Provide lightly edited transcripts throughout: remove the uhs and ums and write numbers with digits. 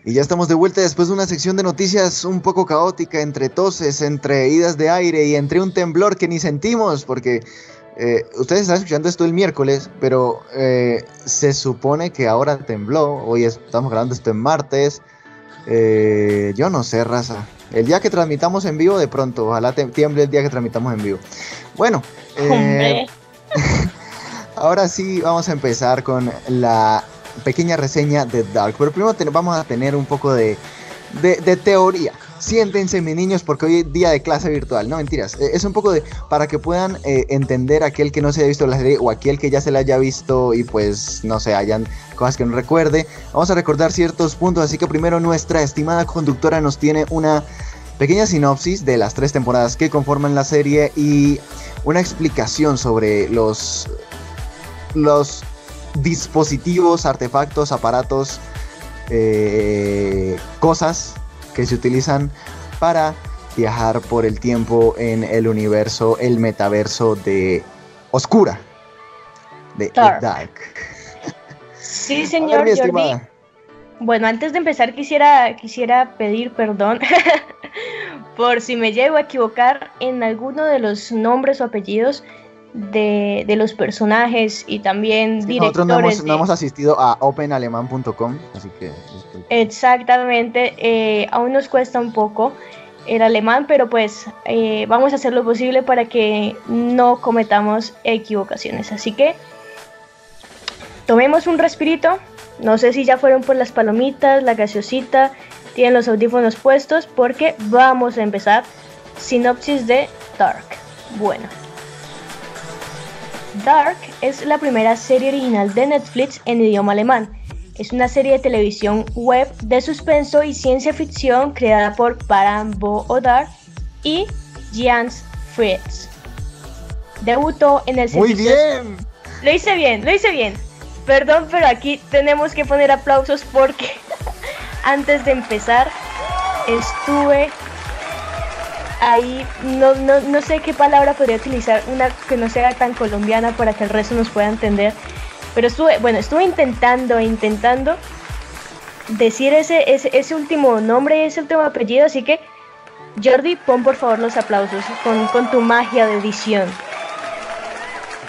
Y ya estamos de vuelta después de una sección de noticias un poco caótica, entre toses, entre idas de aire y entre un temblor que ni sentimos, porque ustedes están escuchando esto el miércoles, pero se supone que ahora tembló. Hoy estamos grabando esto en martes. Yo no sé, raza. El día que transmitamos en vivo, de pronto, ojalá tiemble el día que transmitamos en vivo. Bueno, ahora sí vamos a empezar con la pequeña reseña de Dark. Pero primero vamos a tener un poco de teoría. Siéntense, mis niños, porque hoy es día de clase virtual. No, mentiras. Es un poco para que puedan entender aquel que no se haya visto la serie o aquel que ya se la haya visto y pues, no sé, hayan cosas que no recuerde. Vamos a recordar ciertos puntos, así que primero nuestra estimada conductora nos tiene una pequeña sinopsis de las 3 temporadas que conforman la serie y una explicación sobre los dispositivos, artefactos, aparatos, cosas que se utilizan para viajar por el tiempo en el universo, el metaverso de Oscura, de Dark. Sí, señor Jordi. Bueno, antes de empezar quisiera pedir perdón por si me llego a equivocar en alguno de los nombres o apellidos de los personajes y también directores. Nosotros no hemos asistido a openaleman.com, así que... Exactamente, aún nos cuesta un poco el alemán, pero pues vamos a hacer lo posible para que no cometamos equivocaciones. Así que tomemos un respirito. No sé si ya fueron por las palomitas, la gaseosita, tienen los audífonos puestos, porque vamos a empezar. Sinopsis de Dark. Bueno, Dark es la primera serie original de Netflix en idioma alemán. Es una serie de televisión web de suspenso y ciencia ficción creada por Paran Bo Odar y Jans Fritz. Debutó en el servicio... ¡Muy bien! Lo hice bien. Perdón, pero aquí tenemos que poner aplausos porque antes de empezar estuve ahí, no sé qué palabra podría utilizar, una que no sea tan colombiana para que el resto nos pueda entender. Pero estuve intentando decir ese último nombre, ese último apellido, así que Jordi, pon por favor los aplausos con tu magia de edición.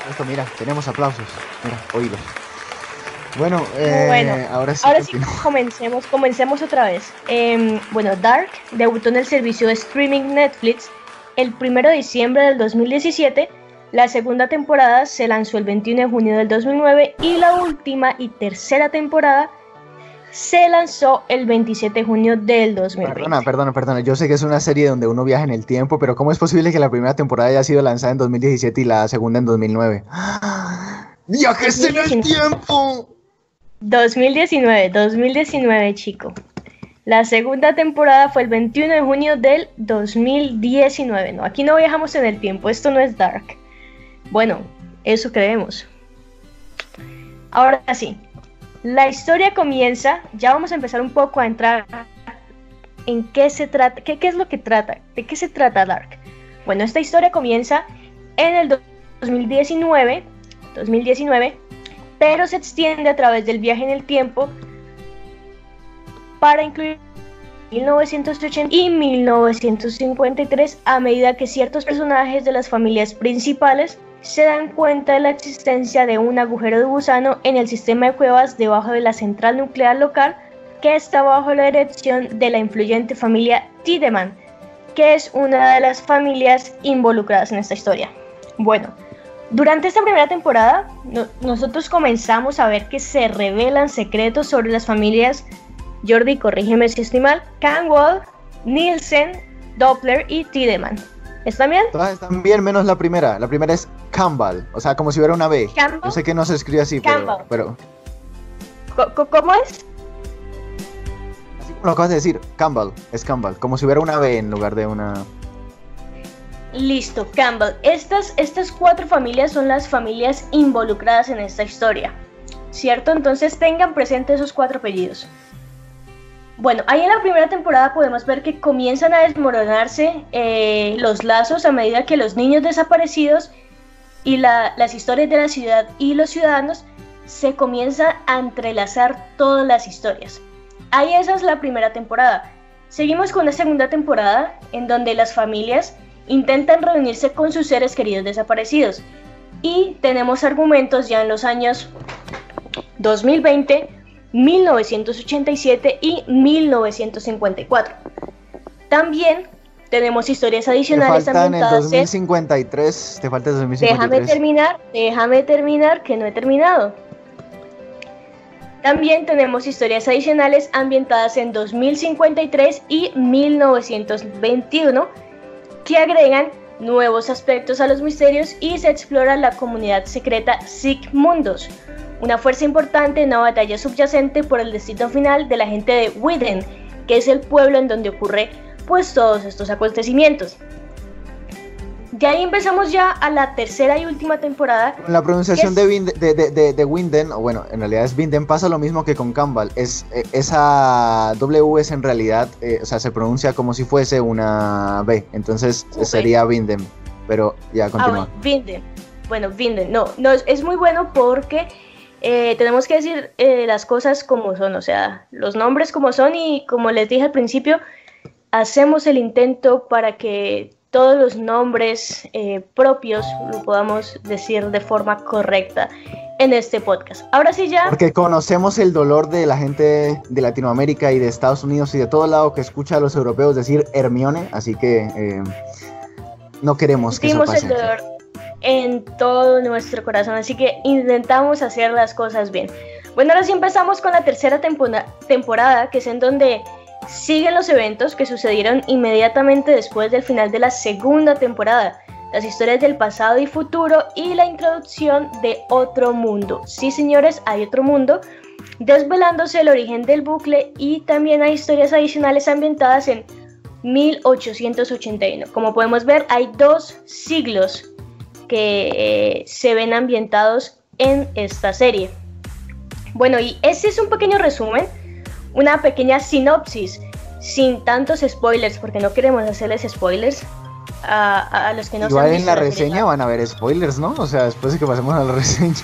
Esto, mira, tenemos aplausos, mira, oílos. Bueno, ahora sí comencemos otra vez. Bueno, Dark debutó en el servicio de streaming Netflix el 1 de diciembre del 2017. La segunda temporada se lanzó el 21 de junio del 2009 y la última y tercera temporada se lanzó el 27 de junio del 2020. Perdona, yo sé que es una serie donde uno viaja en el tiempo, pero ¿cómo es posible que la primera temporada haya sido lanzada en 2017 y la segunda en 2009? ¡Viajes en el tiempo! 2019, chico. La segunda temporada fue el 21 de junio del 2019. No, aquí no viajamos en el tiempo, esto no es Dark. Bueno, eso creemos. Ahora sí, la historia comienza. Ya vamos a empezar un poco a entrar en qué se trata, qué es lo que trata, de qué se trata Dark. Bueno, esta historia comienza en el 2019, pero se extiende a través del viaje en el tiempo para incluir 1980 y 1953, a medida que ciertos personajes de las familias principales se dan cuenta de la existencia de un agujero de gusano en el sistema de cuevas debajo de la central nuclear local, que está bajo la dirección de la influyente familia Tiedemann, que es una de las familias involucradas en esta historia. Bueno, durante esta primera temporada nosotros comenzamos a ver que se revelan secretos sobre las familias, Jordi, corrígeme si estoy mal, Canwall, Nielsen, Doppler y Tiedemann. ¿Están bien? Todas están bien menos la primera. La primera es Campbell, o sea, como si hubiera una B. Campbell. Yo sé que no se escribe así, pero... ¿Cómo es? Así como lo acabas de decir, Campbell, es Campbell, como si hubiera una B en lugar de una... Listo, Campbell. Estas 4 familias son las familias involucradas en esta historia, ¿cierto? Entonces tengan presente esos 4 apellidos. Bueno, ahí en la primera temporada podemos ver que comienzan a desmoronarse los lazos a medida que los niños desaparecidos y las historias de la ciudad y los ciudadanos se comienzan a entrelazar todas las historias. Ahí esa es la primera temporada. Seguimos con la segunda temporada, en donde las familias intentan reunirse con sus seres queridos desaparecidos. Y tenemos argumentos ya en los años 2020, 1987 y 1954. También tenemos historias adicionales te falta en el ambientadas 2053, te falta el 2053. Déjame terminar, que no he terminado. También tenemos historias adicionales ambientadas en 2053 y 1921 que agregan nuevos aspectos a los misterios y se explora la comunidad secreta Sigmundos, una fuerza importante en una batalla subyacente por el destino final de la gente de Widen, que es el pueblo en donde ocurre pues todos estos acontecimientos. De ahí empezamos ya a la tercera y última temporada. Con la pronunciación de Winden, o bueno, en realidad es Winden, pasa lo mismo que con Campbell. Esa W es en realidad, o sea, se pronuncia como si fuese una B, entonces sería Winden, pero ya continúa. Winden. Bueno, Winden, no, es muy bueno porque tenemos que decir las cosas como son, o sea, los nombres como son, y como les dije al principio, hacemos el intento para que todos los nombres propios lo podamos decir de forma correcta en este podcast. Ahora sí ya... Porque conocemos el dolor de la gente de Latinoamérica y de Estados Unidos y de todo lado que escucha a los europeos decir Hermione, así que no queremos que eso pase. Sentimos el dolor en todo nuestro corazón, así que intentamos hacer las cosas bien. Bueno, ahora sí empezamos con la tercera temporada, que es en donde siguen los eventos que sucedieron inmediatamente después del final de la segunda temporada, las historias del pasado y futuro y la introducción de otro mundo. Sí, señores, hay otro mundo, desvelándose el origen del bucle, y también hay historias adicionales ambientadas en 1881. Como podemos ver, hay 2 siglos que se ven ambientados en esta serie. Bueno, y este es un pequeño resumen, una pequeña sinopsis, sin tantos spoilers, porque no queremos hacerles spoilers a los que no igual se han visto. Igual en la reseña van a haber spoilers, ¿no? O sea, después de que pasemos a la reseña.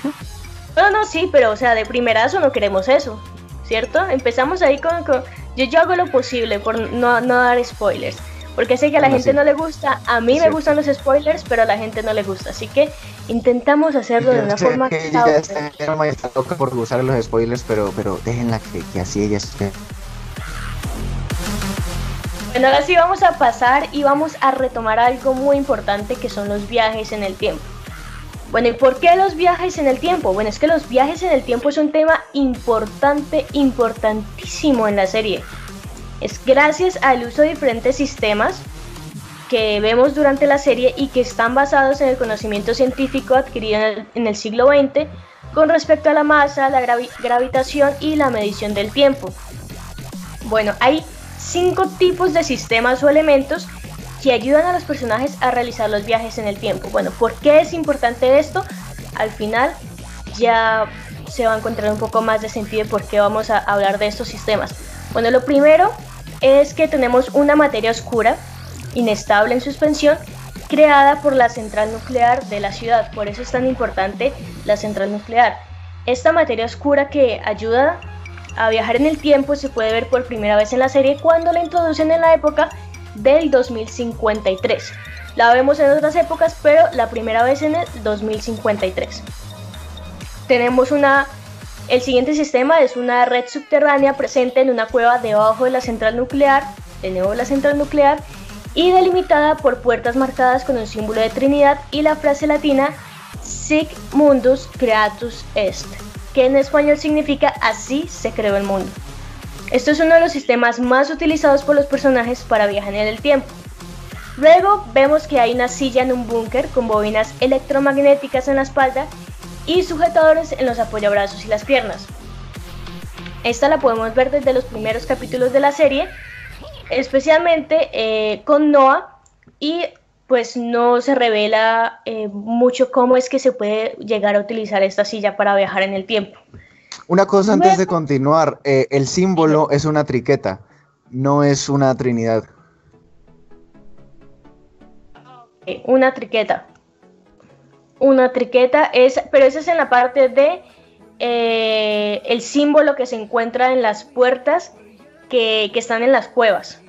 No, sí, pero o sea, de primerazo no queremos eso, ¿cierto? Empezamos ahí con yo hago lo posible por no dar spoilers, porque sé que a la gente no le gusta. A mí me gustan los spoilers, pero a la gente no le gusta, así que intentamos hacerlo de una forma que ella está loca por usar los spoilers, pero déjenla que así ella esté. Bueno, ahora sí vamos a pasar y vamos a retomar algo muy importante, que son los viajes en el tiempo. Bueno, ¿y por qué los viajes en el tiempo? Bueno, es que los viajes en el tiempo es un tema importantísimo en la serie. Es gracias al uso de diferentes sistemas que vemos durante la serie y que están basados en el conocimiento científico adquirido en el siglo XX con respecto a la masa, la gravitación y la medición del tiempo. Bueno, hay 5 tipos de sistemas o elementos que ayudan a los personajes a realizar los viajes en el tiempo. Bueno, ¿por qué es importante esto? Al final ya se va a encontrar un poco más de sentido de por qué vamos a hablar de estos sistemas. Bueno, lo primero es que tenemos una materia oscura, inestable en suspensión, creada por la central nuclear de la ciudad. Por eso es tan importante la central nuclear. Esta materia oscura que ayuda a viajar en el tiempo se puede ver por primera vez en la serie cuando la introducen en la época del 2053. La vemos en otras épocas, pero la primera vez en el 2053. Tenemos el siguiente sistema es una red subterránea presente en una cueva debajo de la central nuclear, de nuevo la central nuclear, y delimitada por puertas marcadas con un símbolo de Trinidad y la frase latina Sic Mundus Creatus Est, que en español significa así se creó el mundo. Esto es uno de los sistemas más utilizados por los personajes para viajar en el tiempo. Luego vemos que hay una silla en un búnker con bobinas electromagnéticas en la espalda y sujetadores en los apoyabrazos y las piernas. Esta la podemos ver desde los primeros capítulos de la serie, especialmente con Noah, y pues no se revela mucho cómo es que se puede llegar a utilizar esta silla para viajar en el tiempo. Una cosa antes de continuar, el símbolo es una triqueta, no es una trinidad. Una triqueta. Una triqueta pero esa es en la parte de el símbolo que se encuentra en las puertas que están en las cuevas,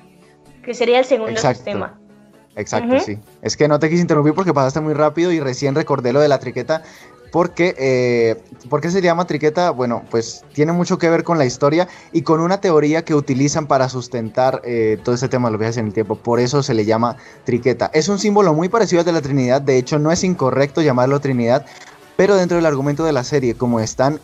que sería el segundo Exacto. sistema. Exacto, sí. Es que no te quise interrumpir porque pasaste muy rápido y recién recordé lo de la triqueta. ¿Por qué se llama triqueta? Bueno, pues tiene mucho que ver con la historia y con una teoría que utilizan para sustentar todo este tema de los viajes en el tiempo. Por eso se le llama triqueta. Es un símbolo muy parecido al de la Trinidad. De hecho, no es incorrecto llamarlo Trinidad. Pero dentro del argumento de la serie, como están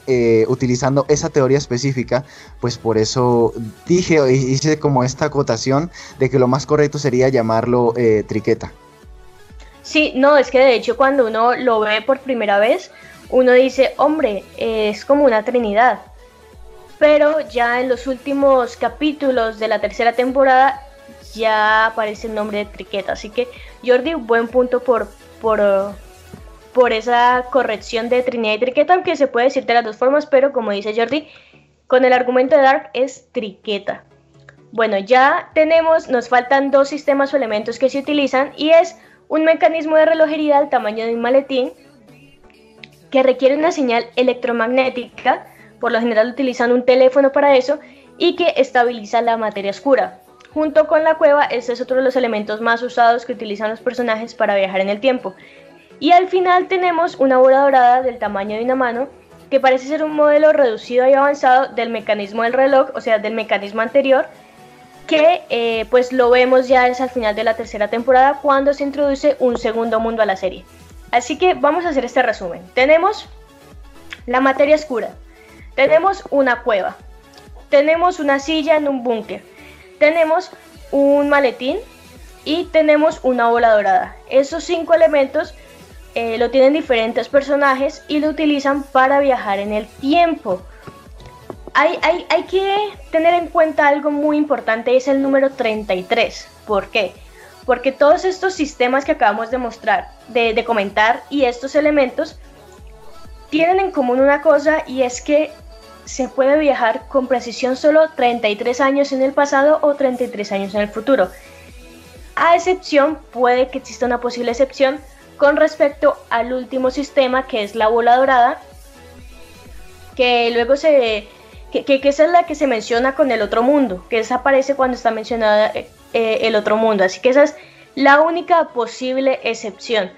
utilizando esa teoría específica, pues por eso hice como esta acotación de que lo más correcto sería llamarlo triqueta. Sí, no, es que de hecho cuando uno lo ve por primera vez, uno dice, hombre, es como una trinidad. Pero ya en los últimos capítulos de la tercera temporada ya aparece el nombre de triqueta. Así que, Jordi, buen punto por esa corrección de trinidad y triqueta, aunque se puede decir de las dos formas, pero como dice Jordi, con el argumento de Dark es triqueta. Bueno, ya nos faltan dos sistemas o elementos que se utilizan y es un mecanismo de relojería del tamaño de un maletín que requiere una señal electromagnética, por lo general utilizan un teléfono para eso, y que estabiliza la materia oscura. Junto con la cueva, este es otro de los elementos más usados que utilizan los personajes para viajar en el tiempo. Y al final tenemos una bola dorada del tamaño de una mano, que parece ser un modelo reducido y avanzado del mecanismo del reloj, o sea, del mecanismo anterior, que pues lo vemos ya es al final de la tercera temporada cuando se introduce un segundo mundo a la serie. Así que vamos a hacer este resumen. Tenemos la materia oscura, tenemos una cueva, tenemos una silla en un búnker, tenemos un maletín y tenemos una bola dorada. Esos 5 elementos lo tienen diferentes personajes y lo utilizan para viajar en el tiempo. Hay que tener en cuenta algo muy importante, es el número 33. ¿Por qué? Porque todos estos sistemas que acabamos de mostrar, de comentar, y estos elementos tienen en común una cosa, y es que se puede viajar con precisión solo 33 años en el pasado o 33 años en el futuro. A excepción, puede que exista una posible excepción con respecto al último sistema, que es la bola dorada, que luego que esa es la que se menciona con el otro mundo, que esa aparece cuando está mencionada el otro mundo, así que esa es la única posible excepción.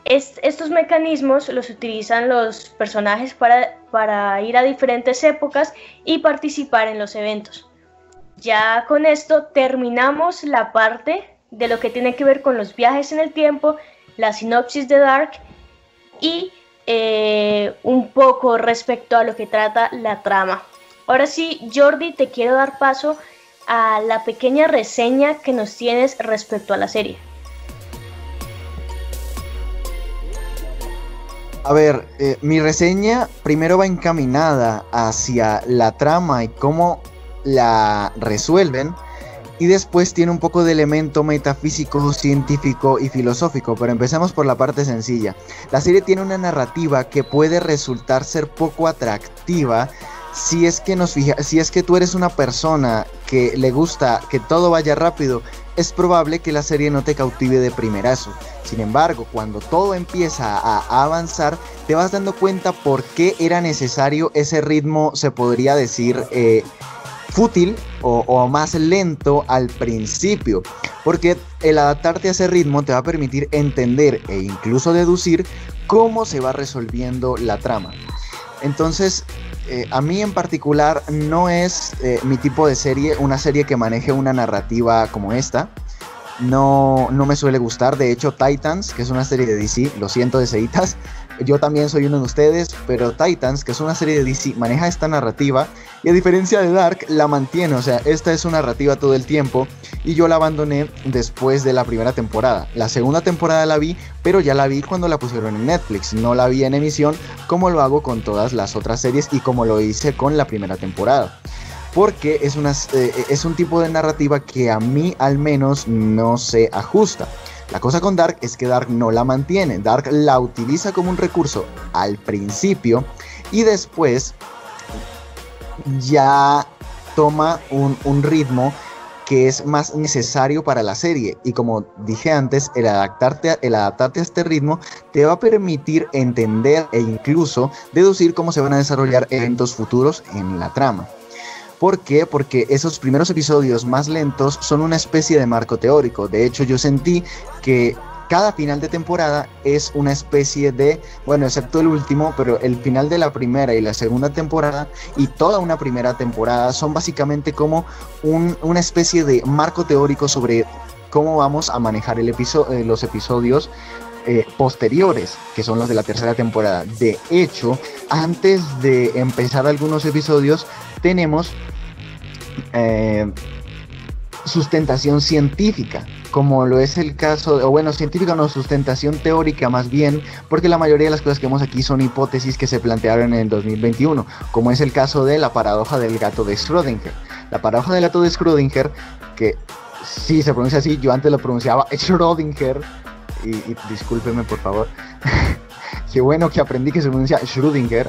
Estos mecanismos los utilizan los personajes para ir a diferentes épocas y participar en los eventos. Ya con esto terminamos la parte de lo que tiene que ver con los viajes en el tiempo, la sinopsis de Dark y un poco respecto a lo que trata la trama. Ahora sí, Jordi, te quiero dar paso a la pequeña reseña que nos tienes respecto a la serie. A ver, mi reseña primero va encaminada hacia la trama y cómo la resuelven, y después tiene un poco de elemento metafísico, científico y filosófico, pero empecemos por la parte sencilla. La serie tiene una narrativa que puede resultar ser poco atractiva si es que tú eres una persona que le gusta que todo vaya rápido. Es probable que la serie no te cautive de primerazo. Sin embargo, cuando todo empieza a avanzar, te vas dando cuenta por qué era necesario ese ritmo, se podría decir, fútil o más lento al principio, porque el adaptarte a ese ritmo te va a permitir entender e incluso deducir cómo se va resolviendo la trama. Entonces, a mí en particular no es mi tipo de serie, una serie que maneje una narrativa como esta. No me suele gustar. De hecho, Titans, que es una serie de DC, lo siento, DCitas, yo también soy uno de ustedes, pero Titans, que es una serie de DC, maneja esta narrativa y a diferencia de Dark, la mantiene. O sea, esta es su narrativa todo el tiempo y yo la abandoné después de la primera temporada. La segunda temporada la vi, pero ya la vi cuando la pusieron en Netflix, no la vi en emisión como lo hago con todas las otras series y como lo hice con la primera temporada. Porque es un tipo de narrativa que a mí al menos no se ajusta. La cosa con Dark es que Dark no la mantiene. Dark la utiliza como un recurso al principio y después ya toma un ritmo que es más necesario para la serie. Y como dije antes, el adaptarte a este ritmo te va a permitir entender e incluso deducir cómo se van a desarrollar eventos futuros en la trama. ¿Por qué? Porque esos primeros episodios más lentos son una especie de marco teórico. De hecho, yo sentí que cada final de temporada es una especie de, bueno, excepto el último, pero el final de la primera y la segunda temporada y toda una primera temporada son básicamente como una especie de marco teórico sobre cómo vamos a manejar los episodios posteriores, que son los de la tercera temporada. De hecho, antes de empezar algunos episodios, tenemos sustentación científica, como lo es el caso, o bueno, científica no, sustentación teórica más bien, porque la mayoría de las cosas que vemos aquí son hipótesis que se plantearon en el 2021, como es el caso de la paradoja del gato de Schrödinger. La paradoja del gato de Schrödinger, que sí se pronuncia así, yo antes lo pronunciaba Schrödinger, y discúlpeme por favor. Qué bueno que aprendí que se pronuncia Schrödinger,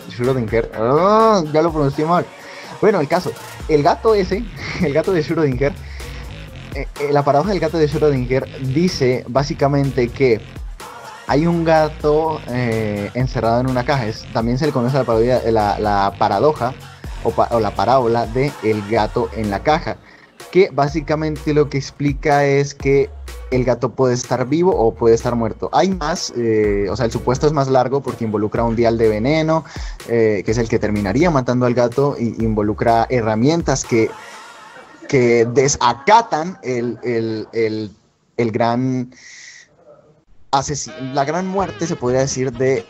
ya lo pronuncié mal. Bueno, el caso, el gato de Schrödinger, la paradoja del gato de Schrödinger dice básicamente que hay un gato encerrado en una caja. También se le conoce la paradoja o la parábola de el gato en la caja, que básicamente lo que explica es que el gato puede estar vivo o puede estar muerto. Hay más, o sea, el supuesto es más largo porque involucra un vial de veneno, que es el que terminaría matando al gato, y involucra herramientas que desacatan la gran muerte, se podría decir, de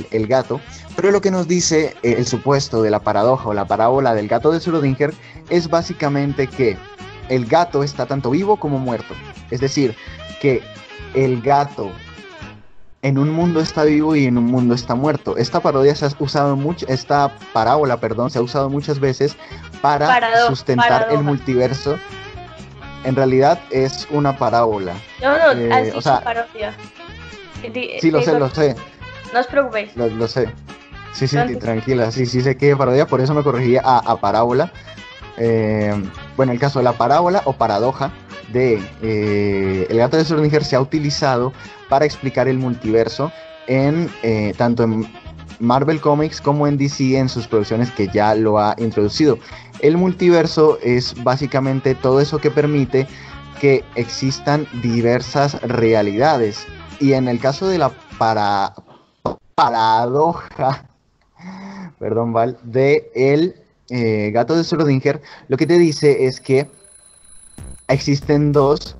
el gato. Pero lo que nos dice el supuesto de la paradoja o la parábola del gato de Schrödinger es básicamente que el gato está tanto vivo como muerto. Es decir, que el gato en un mundo está vivo y en un mundo está muerto. Esta parábola se ha usado muchas veces para sustentar el multiverso. En realidad es una parábola. No, así es parodia. Sí, lo sé. No os preocupéis. Lo sé. Sí, tranquila. Sí, sé que es parodia, por eso me corregí a parábola. Bueno, el caso de la parábola o paradoja de el gato de Schrödinger se ha utilizado para explicar el multiverso tanto en Marvel Comics como en DC en sus producciones, que ya lo ha introducido. El multiverso es básicamente todo eso que permite que existan diversas realidades, y en el caso de la paradoja perdón, Val, de el gato de Schrödinger, lo que te dice es que existen dos,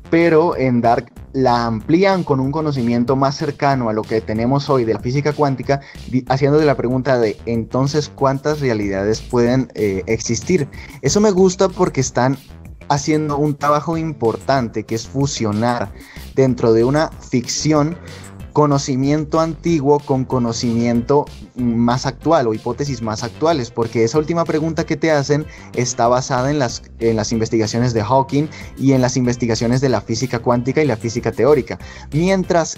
pero en Dark la amplían con un conocimiento más cercano a lo que tenemos hoy de la física cuántica, haciéndole la pregunta de entonces cuántas realidades pueden existir. Eso me gusta porque están haciendo un trabajo importante, que es fusionar dentro de una ficción conocimiento antiguo con conocimiento más actual o hipótesis más actuales, porque esa última pregunta que te hacen está basada en las investigaciones de Hawking y en las investigaciones de la física cuántica y la física teórica, mientras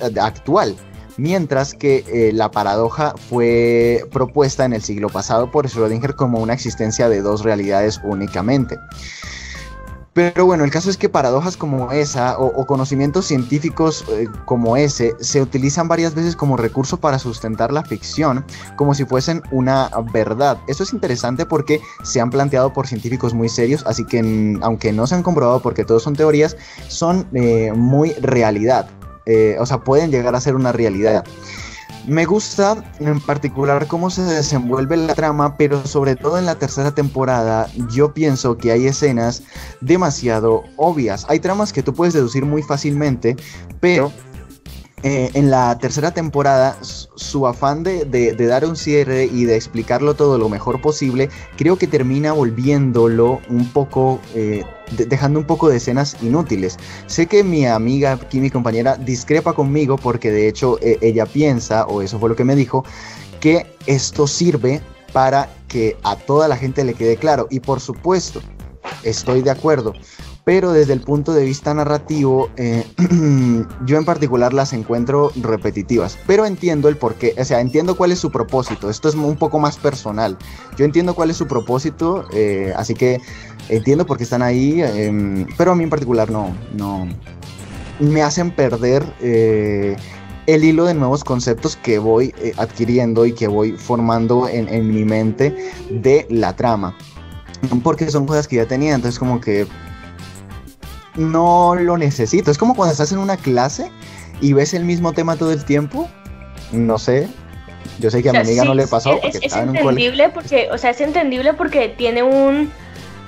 que la paradoja fue propuesta en el siglo pasado por Schrödinger como una existencia de dos realidades únicamente. Pero bueno, el caso es que paradojas como esa o conocimientos científicos como ese se utilizan varias veces como recurso para sustentar la ficción, como si fuesen una verdad. Eso es interesante porque se han planteado por científicos muy serios, así que aunque no se han comprobado porque todos son teorías, son muy realidad. O sea, pueden llegar a ser una realidad. Me gusta en particular cómo se desenvuelve la trama, pero sobre todo en la tercera temporada yo pienso que hay escenas demasiado obvias. Hay tramas que tú puedes deducir muy fácilmente, pero en la tercera temporada su afán de dar un cierre y de explicarlo todo lo mejor posible, creo que termina volviéndolo un poco, dejando un poco de escenas inútiles. Sé que mi amiga, aquí mi compañera, discrepa conmigo porque de hecho ella piensa, o eso fue lo que me dijo, que esto sirve para que a toda la gente le quede claro, y por supuesto, estoy de acuerdo. Pero desde el punto de vista narrativo, yo en particular las encuentro repetitivas. Pero entiendo el porqué, o sea, entiendo cuál es su propósito. Esto es un poco más personal. Yo entiendo cuál es su propósito, así que entiendo por qué están ahí. Pero a mí en particular no me hacen perder el hilo de nuevos conceptos que voy adquiriendo y que voy formando en mi mente de la trama. porque son cosas que ya tenía, entonces como que no lo necesito. Es como cuando estás en una clase y ves el mismo tema todo el tiempo, no sé. Yo sé que a mi amiga sí, no le pasó porque es estaba en un entendible porque, o sea, es entendible porque tiene un,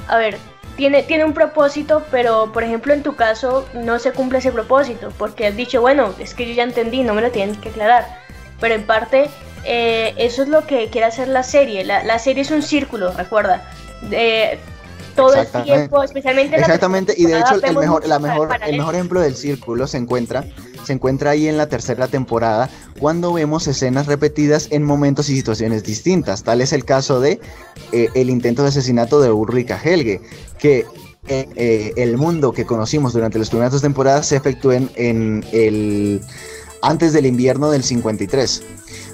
a ver, tiene un propósito, pero por ejemplo en tu caso no se cumple ese propósito, porque has dicho, bueno, es que yo ya entendí, no me lo tienen que aclarar, pero en parte eso es lo que quiere hacer la serie. La serie es un círculo, recuerda, todo el tiempo, especialmente exactamente, y de hecho el mejor paralelos. ejemplo del círculo se encuentra ahí en la tercera temporada, cuando vemos escenas repetidas en momentos y situaciones distintas. Tal es el caso de el intento de asesinato de Ulrika Helge, que el mundo que conocimos durante las primeras 2 temporadas se efectuó en el antes del invierno del 53.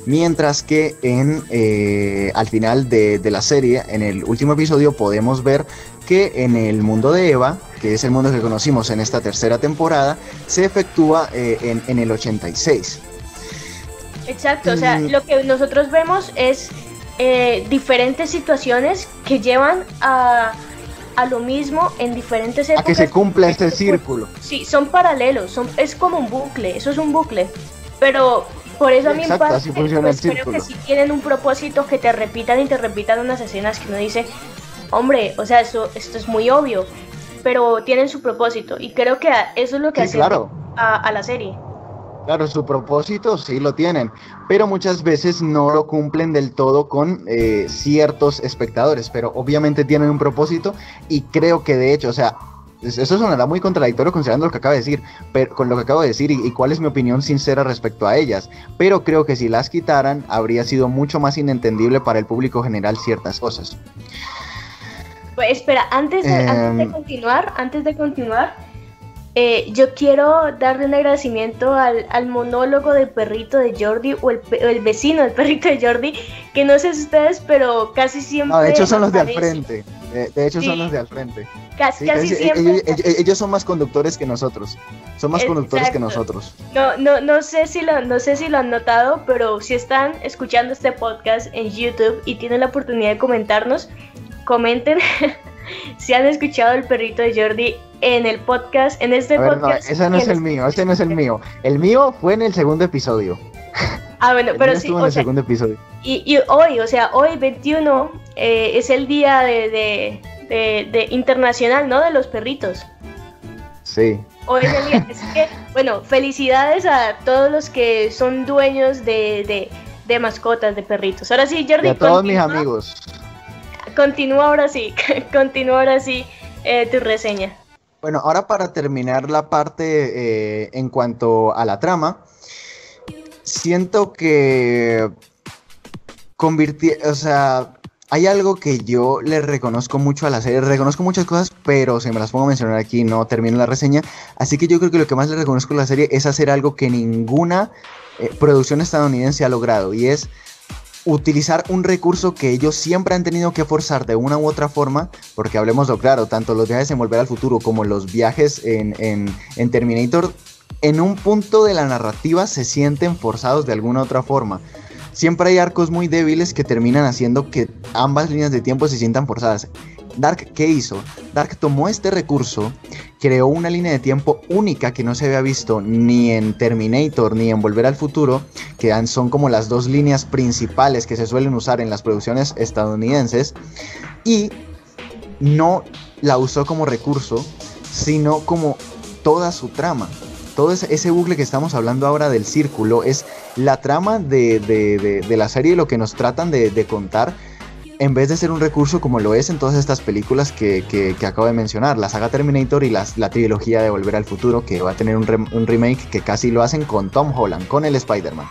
Mientras que al final de la serie, en el último episodio, podemos ver que en el mundo de Eva, que es el mundo que conocimos en esta tercera temporada, se efectúa en el 86. Exacto, o sea, lo que nosotros vemos es diferentes situaciones que llevan a lo mismo en diferentes épocas. A que se cumpla este círculo. Sí, son paralelos, es como un bucle, eso es un bucle, pero por eso a mí exacto, así funciona pues, el creo círculo. que sí tienen un propósito, que te repitan y te repitan unas escenas que uno dice, hombre, o sea, esto es muy obvio, pero tienen su propósito, y creo que eso es lo que sí, hace claro. a la serie. Claro, su propósito sí lo tienen, pero muchas veces no lo cumplen del todo con ciertos espectadores, pero obviamente tienen un propósito, y creo que de hecho, o sea, eso sonará muy contradictorio considerando lo que acabo de decir, pero con lo que acabo de decir y cuál es mi opinión sincera respecto a ellas, pero creo que si las quitaran habría sido mucho más inentendible para el público general ciertas cosas. Pues espera, antes de continuar, yo quiero darle un agradecimiento al monólogo del perrito de Jordi, o el vecino del perrito de Jordi, que no sé si ustedes, pero casi siempre... No, de hecho son los de al frente. De hecho son los de al frente. Casi siempre. Ellos son más conductores que nosotros. Son más conductores que nosotros. No sé si lo han notado, pero si están escuchando este podcast en YouTube y tienen la oportunidad de comentarnos, comenten si han escuchado el perrito de Jordi en el podcast, en este podcast. No, ese no es el mío. El mío fue en el segundo episodio. Ah, bueno, pero sí, estuvo en el segundo episodio. Y hoy 21 es el día de internacional, ¿no? De los perritos. Sí. Hoy es el día. Así que, bueno, felicidades a todos los que son dueños de mascotas, de perritos. Ahora sí, Jordi. Y a todos mis amigos. Continúa ahora sí tu reseña. Bueno, ahora para terminar la parte en cuanto a la trama, siento que hay algo que yo le reconozco mucho a la serie. Reconozco muchas cosas, pero si me las pongo a mencionar aquí no termino la reseña. Así que yo creo que lo que más le reconozco a la serie es hacer algo que ninguna producción estadounidense ha logrado, y es utilizar un recurso que ellos siempre han tenido que forzar de una u otra forma, porque hablemoslo claro, tanto los viajes en Volver al Futuro como los viajes en Terminator, en un punto de la narrativa se sienten forzados de alguna u otra forma. Siempre hay arcos muy débiles que terminan haciendo que ambas líneas de tiempo se sientan forzadas. Dark, ¿qué hizo? Dark tomó este recurso, creó una línea de tiempo única que no se había visto ni en Terminator ni en Volver al Futuro, que son como las dos líneas principales que se suelen usar en las producciones estadounidenses, y no la usó como recurso, sino como toda su trama. Todo ese bucle que estamos hablando ahora del círculo es la trama de la serie, lo que nos tratan de contar, en vez de ser un recurso como lo es en todas estas películas que acabo de mencionar, la saga Terminator y la trilogía de Volver al Futuro, que va a tener un remake que casi lo hacen con Tom Holland, con el Spider-Man.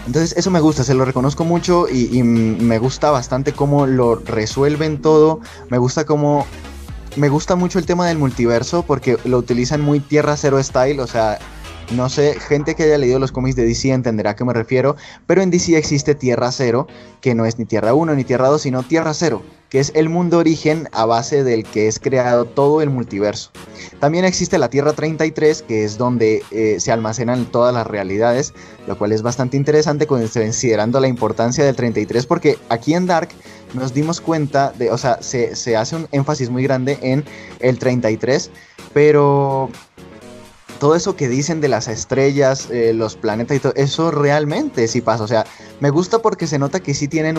Entonces eso me gusta, se lo reconozco mucho, y me gusta bastante cómo lo resuelven todo. Me gusta mucho el tema del multiverso, porque lo utilizan muy Tierra Cero style, o sea... No sé, gente que haya leído los cómics de DC entenderá a qué me refiero, pero en DC existe Tierra Cero, que no es ni Tierra 1 ni Tierra 2, sino Tierra Cero, que es el mundo origen a base del que es creado todo el multiverso. También existe la Tierra 33, que es donde se almacenan todas las realidades, lo cual es bastante interesante considerando la importancia del 33, porque aquí en Dark nos dimos cuenta de, o sea, se hace un énfasis muy grande en el 33, pero todo eso que dicen de las estrellas, los planetas y todo, eso realmente sí pasa. O sea, me gusta porque se nota que sí tiene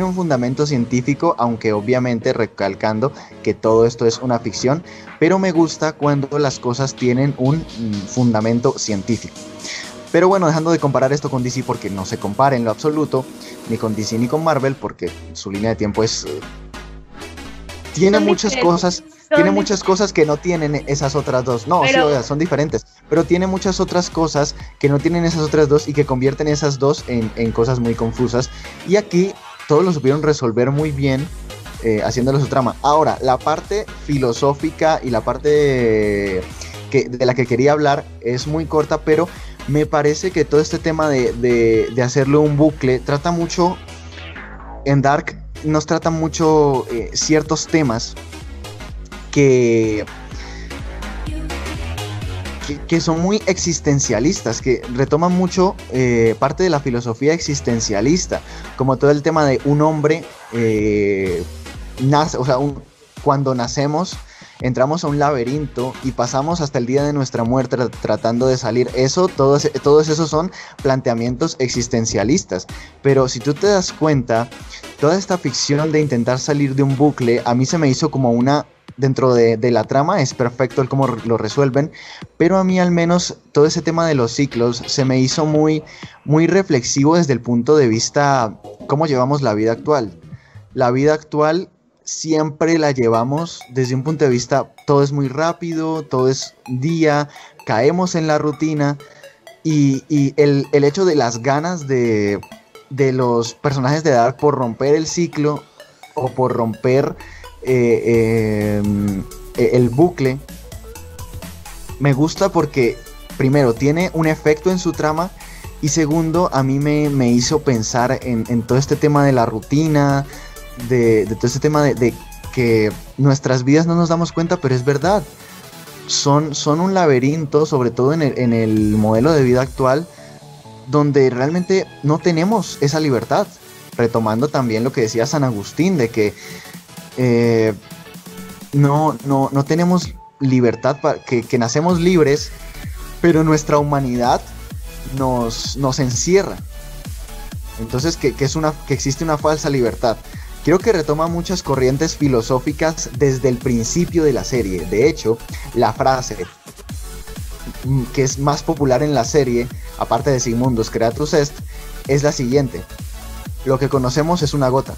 un fundamento científico, aunque obviamente recalcando que todo esto es una ficción, pero me gusta cuando las cosas tienen un fundamento científico. Pero bueno, dejando de comparar esto con DC, porque no se compara en lo absoluto, ni con DC ni con Marvel, porque su línea de tiempo es... tiene muchas cosas... Tiene muchas cosas que no tienen esas otras dos. No, pero... sí, oiga, son diferentes. Pero tiene muchas otras cosas que no tienen esas otras dos y que convierten esas dos en cosas muy confusas. Y aquí todos lo supieron resolver muy bien haciéndole su trama. Ahora, la parte filosófica y la parte de la que quería hablar es muy corta, pero me parece que todo este tema de hacerle un bucle trata mucho... En Dark nos trata mucho ciertos temas que son muy existencialistas, que retoman mucho parte de la filosofía existencialista, como todo el tema de un hombre nace, o sea, cuando nacemos entramos a un laberinto y pasamos hasta el día de nuestra muerte tratando de salir. Todos esos son planteamientos existencialistas, pero si tú te das cuenta, toda esta ficción de intentar salir de un bucle, a mí se me hizo como una... Dentro de la trama es perfecto el cómo lo resuelven, pero a mí al menos todo ese tema de los ciclos se me hizo muy, muy reflexivo desde el punto de vista cómo llevamos la vida actual. La vida actual siempre la llevamos desde un punto de vista, todo es muy rápido, todo es día, caemos en la rutina y el hecho de las ganas de los personajes de Dark por romper el ciclo o por romper... el bucle me gusta porque primero tiene un efecto en su trama y segundo a mí me hizo pensar en todo este tema de la rutina, de todo este tema de que nuestras vidas no nos damos cuenta, pero es verdad, son un laberinto, sobre todo en el modelo de vida actual, donde realmente no tenemos esa libertad, retomando también lo que decía San Agustín, de que no tenemos libertad, que nacemos libres, pero nuestra humanidad nos encierra. Entonces que existe una falsa libertad. Creo que retoma muchas corrientes filosóficas desde el principio de la serie. De hecho, la frase que es más popular en la serie, aparte de Sigmundus Creatus Est, es la siguiente: lo que conocemos es una gota,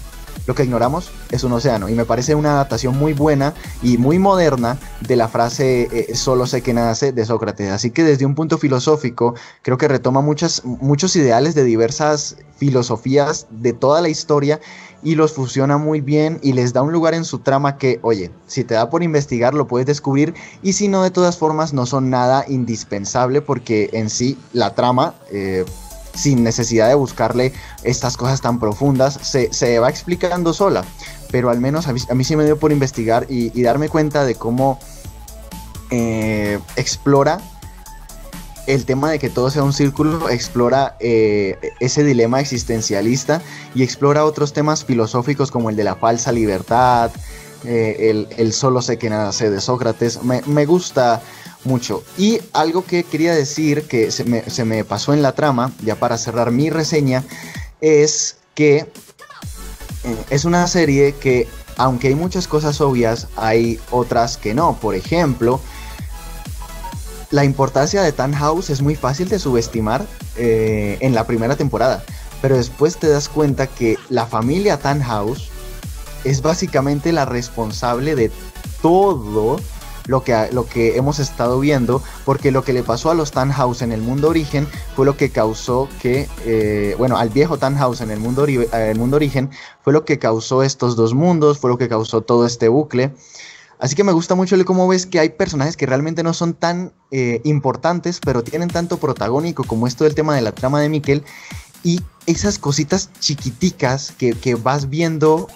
lo que ignoramos es un océano. Y me parece una adaptación muy buena y muy moderna de la frase solo sé que nace de Sócrates. Así que desde un punto filosófico creo que retoma muchos ideales de diversas filosofías de toda la historia y los fusiona muy bien y les da un lugar en su trama que, oye, si te da por investigar lo puedes descubrir, y si no, de todas formas no son nada indispensable, porque en sí la trama... sin necesidad de buscarle estas cosas tan profundas, se va explicando sola, pero al menos a mí sí me dio por investigar y darme cuenta de cómo explora el tema de que todo sea un círculo, explora ese dilema existencialista y explora otros temas filosóficos como el de la falsa libertad, el solo sé que nada sé de Sócrates. Me gusta mucho. Y algo que quería decir que se me pasó en la trama, ya para cerrar mi reseña, es que es una serie que, aunque hay muchas cosas obvias, hay otras que no. Por ejemplo, la importancia de Tannhaus es muy fácil de subestimar en la primera temporada, pero después te das cuenta que la familia Tannhaus es básicamente la responsable de todo lo que hemos estado viendo, porque lo que le pasó a los Tannhaus en el mundo origen fue lo que causó que, al viejo Tannhaus en el mundo origen fue lo que causó estos dos mundos, fue lo que causó todo este bucle. Así que me gusta mucho cómo ves que hay personajes que realmente no son tan importantes, pero tienen tanto protagónico como esto del tema de la trama de Mikkel, y esas cositas chiquiticas que vas viendo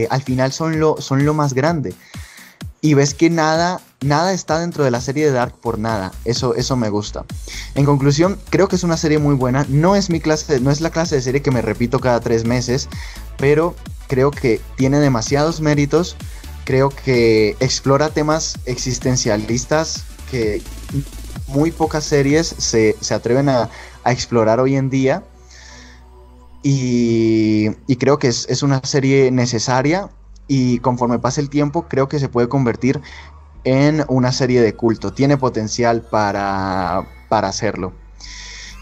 al final son lo más grande. Y ves que nada nada está dentro de la serie de Dark por nada. Eso me gusta. En conclusión, creo que es una serie muy buena. No es la clase de serie que me repito cada 3 meses, pero creo que tiene demasiados méritos. Creo que explora temas existencialistas que muy pocas series se atreven a explorar hoy en día. Y creo que es una serie necesaria, y conforme pase el tiempo creo que se puede convertir en una serie de culto. Tiene potencial para hacerlo.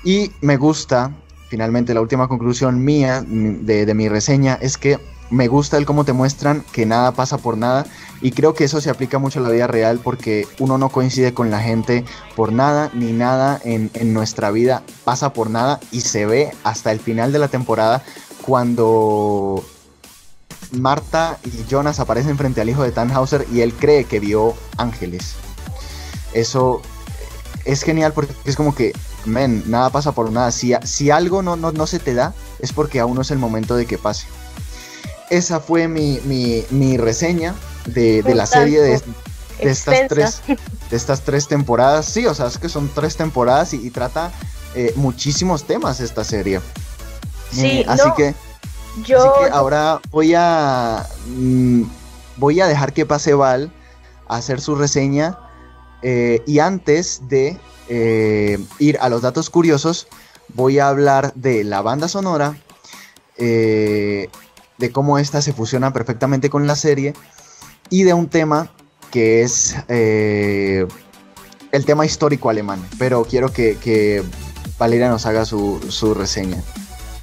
Y me gusta, finalmente la última conclusión mía de mi reseña, es que me gusta el cómo te muestran que nada pasa por nada, y creo que eso se aplica mucho a la vida real, porque uno no coincide con la gente por nada, ni nada en nuestra vida pasa por nada, y se ve hasta el final de la temporada cuando Marta y Jonas aparecen frente al hijo de Tannhauser y él cree que vio ángeles. Eso es genial, porque es como que, nada pasa por nada. Si algo no se te da, es porque aún no es el momento de que pase. Esa fue mi reseña de la serie de estas 3 temporadas. Sí, o sea, es que son 3 temporadas y trata muchísimos temas esta serie. Sí, así que ahora voy a dejar que pase Val a hacer su reseña, y antes de ir a los datos curiosos, voy a hablar de la banda sonora, de cómo esta se fusiona perfectamente con la serie, y de un tema que es el tema histórico alemán. Pero quiero que Valeria nos haga su reseña.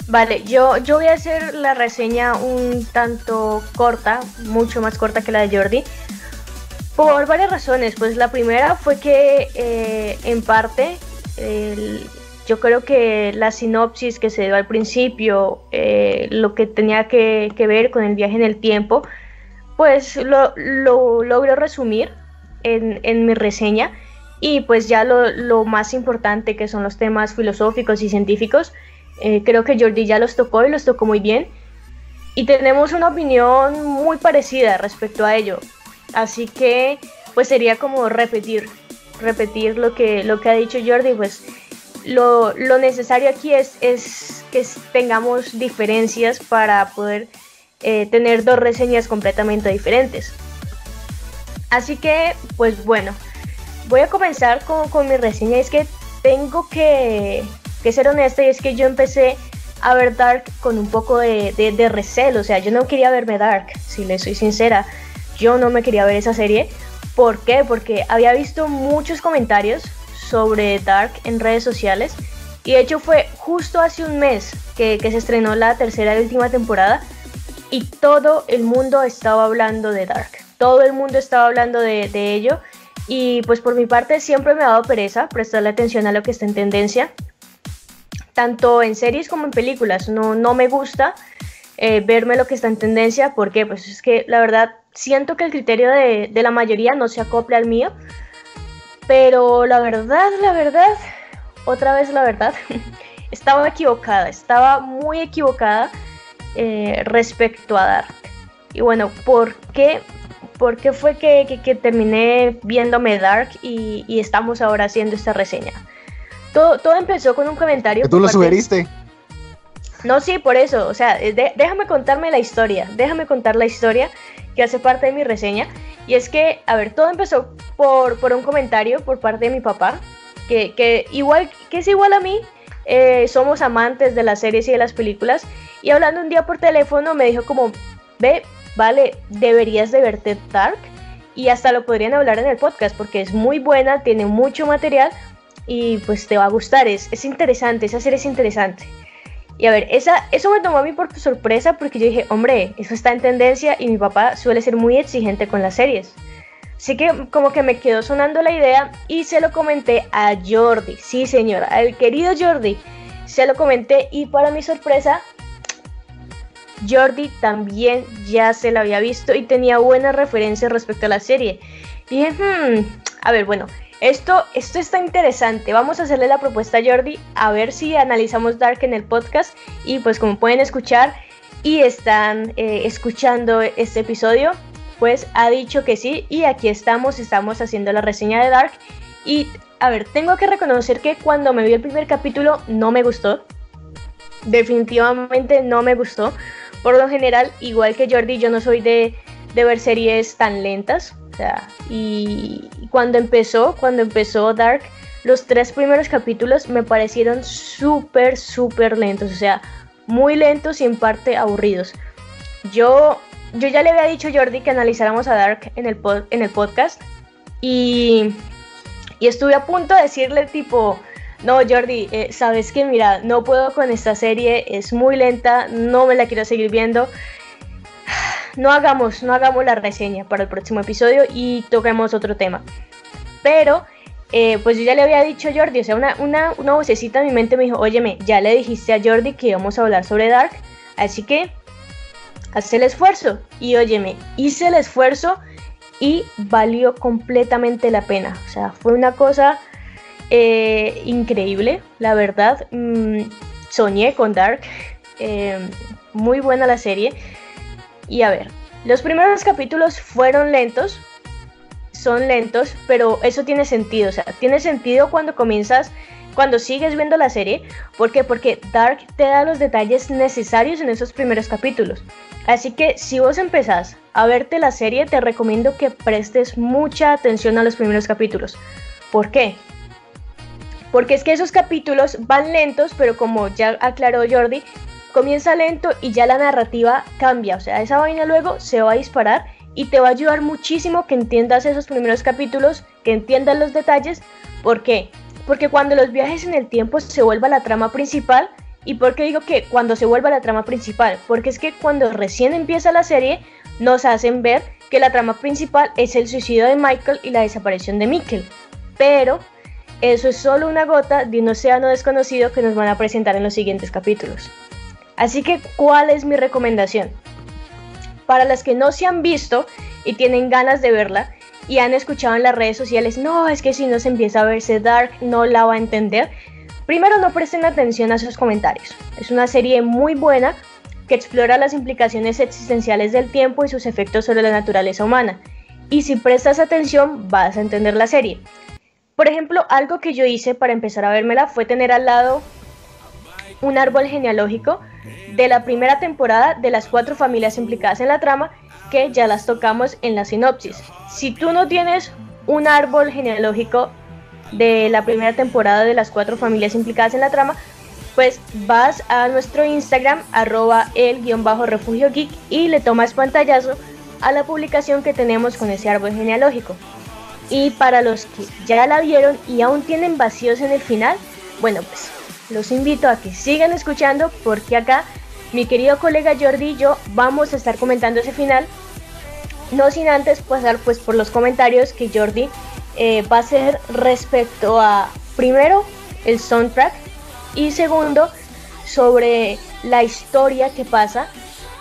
Vale, yo voy a hacer la reseña un tanto corta, mucho más corta que la de Jordi, por varias razones. Pues la primera fue que en parte yo creo que la sinopsis que se dio al principio, lo que tenía que ver con el viaje en el tiempo, pues lo logro resumir en mi reseña, y pues ya lo más importante, que son los temas filosóficos y científicos, creo que Jordi ya los tocó, y los tocó muy bien, y tenemos una opinión muy parecida respecto a ello. Así que pues sería como repetir lo que ha dicho Jordi. Pues lo necesario aquí es que tengamos diferencias para poder tener 2 reseñas completamente diferentes. Así que pues bueno, voy a comenzar con mi reseña. Es que tengo que ser honesta, y es que yo empecé a ver Dark con un poco de recelo. O sea, yo no quería verme Dark, si le soy sincera. Yo no me quería ver esa serie. ¿Por qué? Porque había visto muchos comentarios sobre Dark en redes sociales, y de hecho fue justo hace un mes que se estrenó la 3ª y última temporada, y todo el mundo estaba hablando de Dark. Todo el mundo estaba hablando de ello, y pues por mi parte siempre me ha dado pereza prestarle atención a lo que está en tendencia, tanto en series como en películas. No me gusta verme lo que está en tendencia, porque pues es que la verdad siento que el criterio de la mayoría no se acopla al mío. Pero la verdad, otra vez la verdad, estaba muy equivocada respecto a Dark. Y bueno, ¿por qué fue que terminé viéndome Dark y estamos ahora haciendo esta reseña? Todo empezó con un comentario. ¿Que tú lo sugeriste? No, sí, por eso. O sea, déjame contar la historia que hace parte de mi reseña. Y es que, a ver, todo empezó por un comentario por parte de mi papá, que es igual a mí. Somos amantes de las series y de las películas, y hablando un día por teléfono me dijo como, vale, deberías de verte Dark, y hasta lo podrían hablar en el podcast porque es muy buena, tiene mucho material y pues te va a gustar, es interesante, esa serie es interesante. Y a ver, eso me tomó a mí por sorpresa, porque yo dije, hombre, eso está en tendencia, y mi papá suele ser muy exigente con las series. Así que como que me quedó sonando la idea, y se lo comenté a Jordi. Sí, señora, al querido Jordi. Se lo comenté, y para mi sorpresa, Jordi también ya se la había visto y tenía buenas referencias respecto a la serie. Y dije, a ver, bueno, esto está interesante. Vamos a hacerle la propuesta a Jordi, a ver si analizamos Dark en el podcast. Y pues como pueden escuchar y están escuchando este episodio, pues ha dicho que sí, y aquí estamos haciendo la reseña de Dark. Y a ver, tengo que reconocer que cuando me vi el primer capítulo no me gustó, definitivamente no me gustó. Por lo general, igual que Jordi, yo no soy de ver series tan lentas, o sea, y cuando empezó Dark, los 3 primeros capítulos me parecieron súper lentos, o sea, muy lentos y en parte aburridos. Yo ya le había dicho a Jordi que analizáramos a Dark en el podcast, y estuve a punto de decirle tipo, no Jordi, sabes que mira, no puedo con esta serie, es muy lenta, no me la quiero seguir viendo, no hagamos la reseña para el próximo episodio y toquemos otro tema. Pero pues yo ya le había dicho a Jordi, o sea, una vocecita en mi mente me dijo, óyeme, ya le dijiste a Jordi que íbamos a hablar sobre Dark, así que haz el esfuerzo. Y óyeme, hice el esfuerzo y valió completamente la pena. O sea, fue una cosa increíble, la verdad. Soñé con Dark, muy buena la serie. Y a ver, los primeros capítulos fueron lentos, son lentos, pero eso tiene sentido. O sea, tiene sentido cuando sigues viendo la serie. ¿Por qué? Porque Dark te da los detalles necesarios en esos primeros capítulos. Así que si vos empezás a verte la serie, te recomiendo que prestes mucha atención a los primeros capítulos. ¿Por qué? Porque es que esos capítulos van lentos, pero como ya aclaró Jordi, comienza lento y ya la narrativa cambia. O sea, esa vaina luego se va a disparar y te va a ayudar muchísimo que entiendas esos primeros capítulos, que entiendas los detalles. ¿Por qué? Porque cuando los viajes en el tiempo se vuelva la trama principal. ¿Y por qué digo que cuando se vuelva la trama principal? Porque es que cuando recién empieza la serie nos hacen ver que la trama principal es el suicidio de Michael y la desaparición de Mikkel. Pero eso es solo una gota de un océano desconocido que nos van a presentar en los siguientes capítulos. Así que, ¿cuál es mi recomendación? Para las que no se han visto y tienen ganas de verla y han escuchado en las redes sociales, no, es que si no se empieza a verse Dark no la va a entender. Primero, no presten atención a esos comentarios. Es una serie muy buena que explora las implicaciones existenciales del tiempo y sus efectos sobre la naturaleza humana. Y si prestas atención, vas a entender la serie. Por ejemplo, algo que yo hice para empezar a vérmela fue tener al lado un árbol genealógico de la primera temporada de las 4 familias implicadas en la trama, que ya las tocamos en la sinopsis. Si tú no tienes un árbol genealógico de la primera temporada de las 4 familias implicadas en la trama, pues vas a nuestro Instagram, @el_refugio geek, y le tomas pantallazo a la publicación que tenemos con ese árbol genealógico. Y para los que ya la vieron y aún tienen vacíos en el final, bueno, pues los invito a que sigan escuchando, porque acá mi querido colega Jordi y yo vamos a estar comentando ese final, no sin antes pasar pues por los comentarios que Jordi va a hacer respecto a, primero, el soundtrack, y segundo, sobre la historia que pasa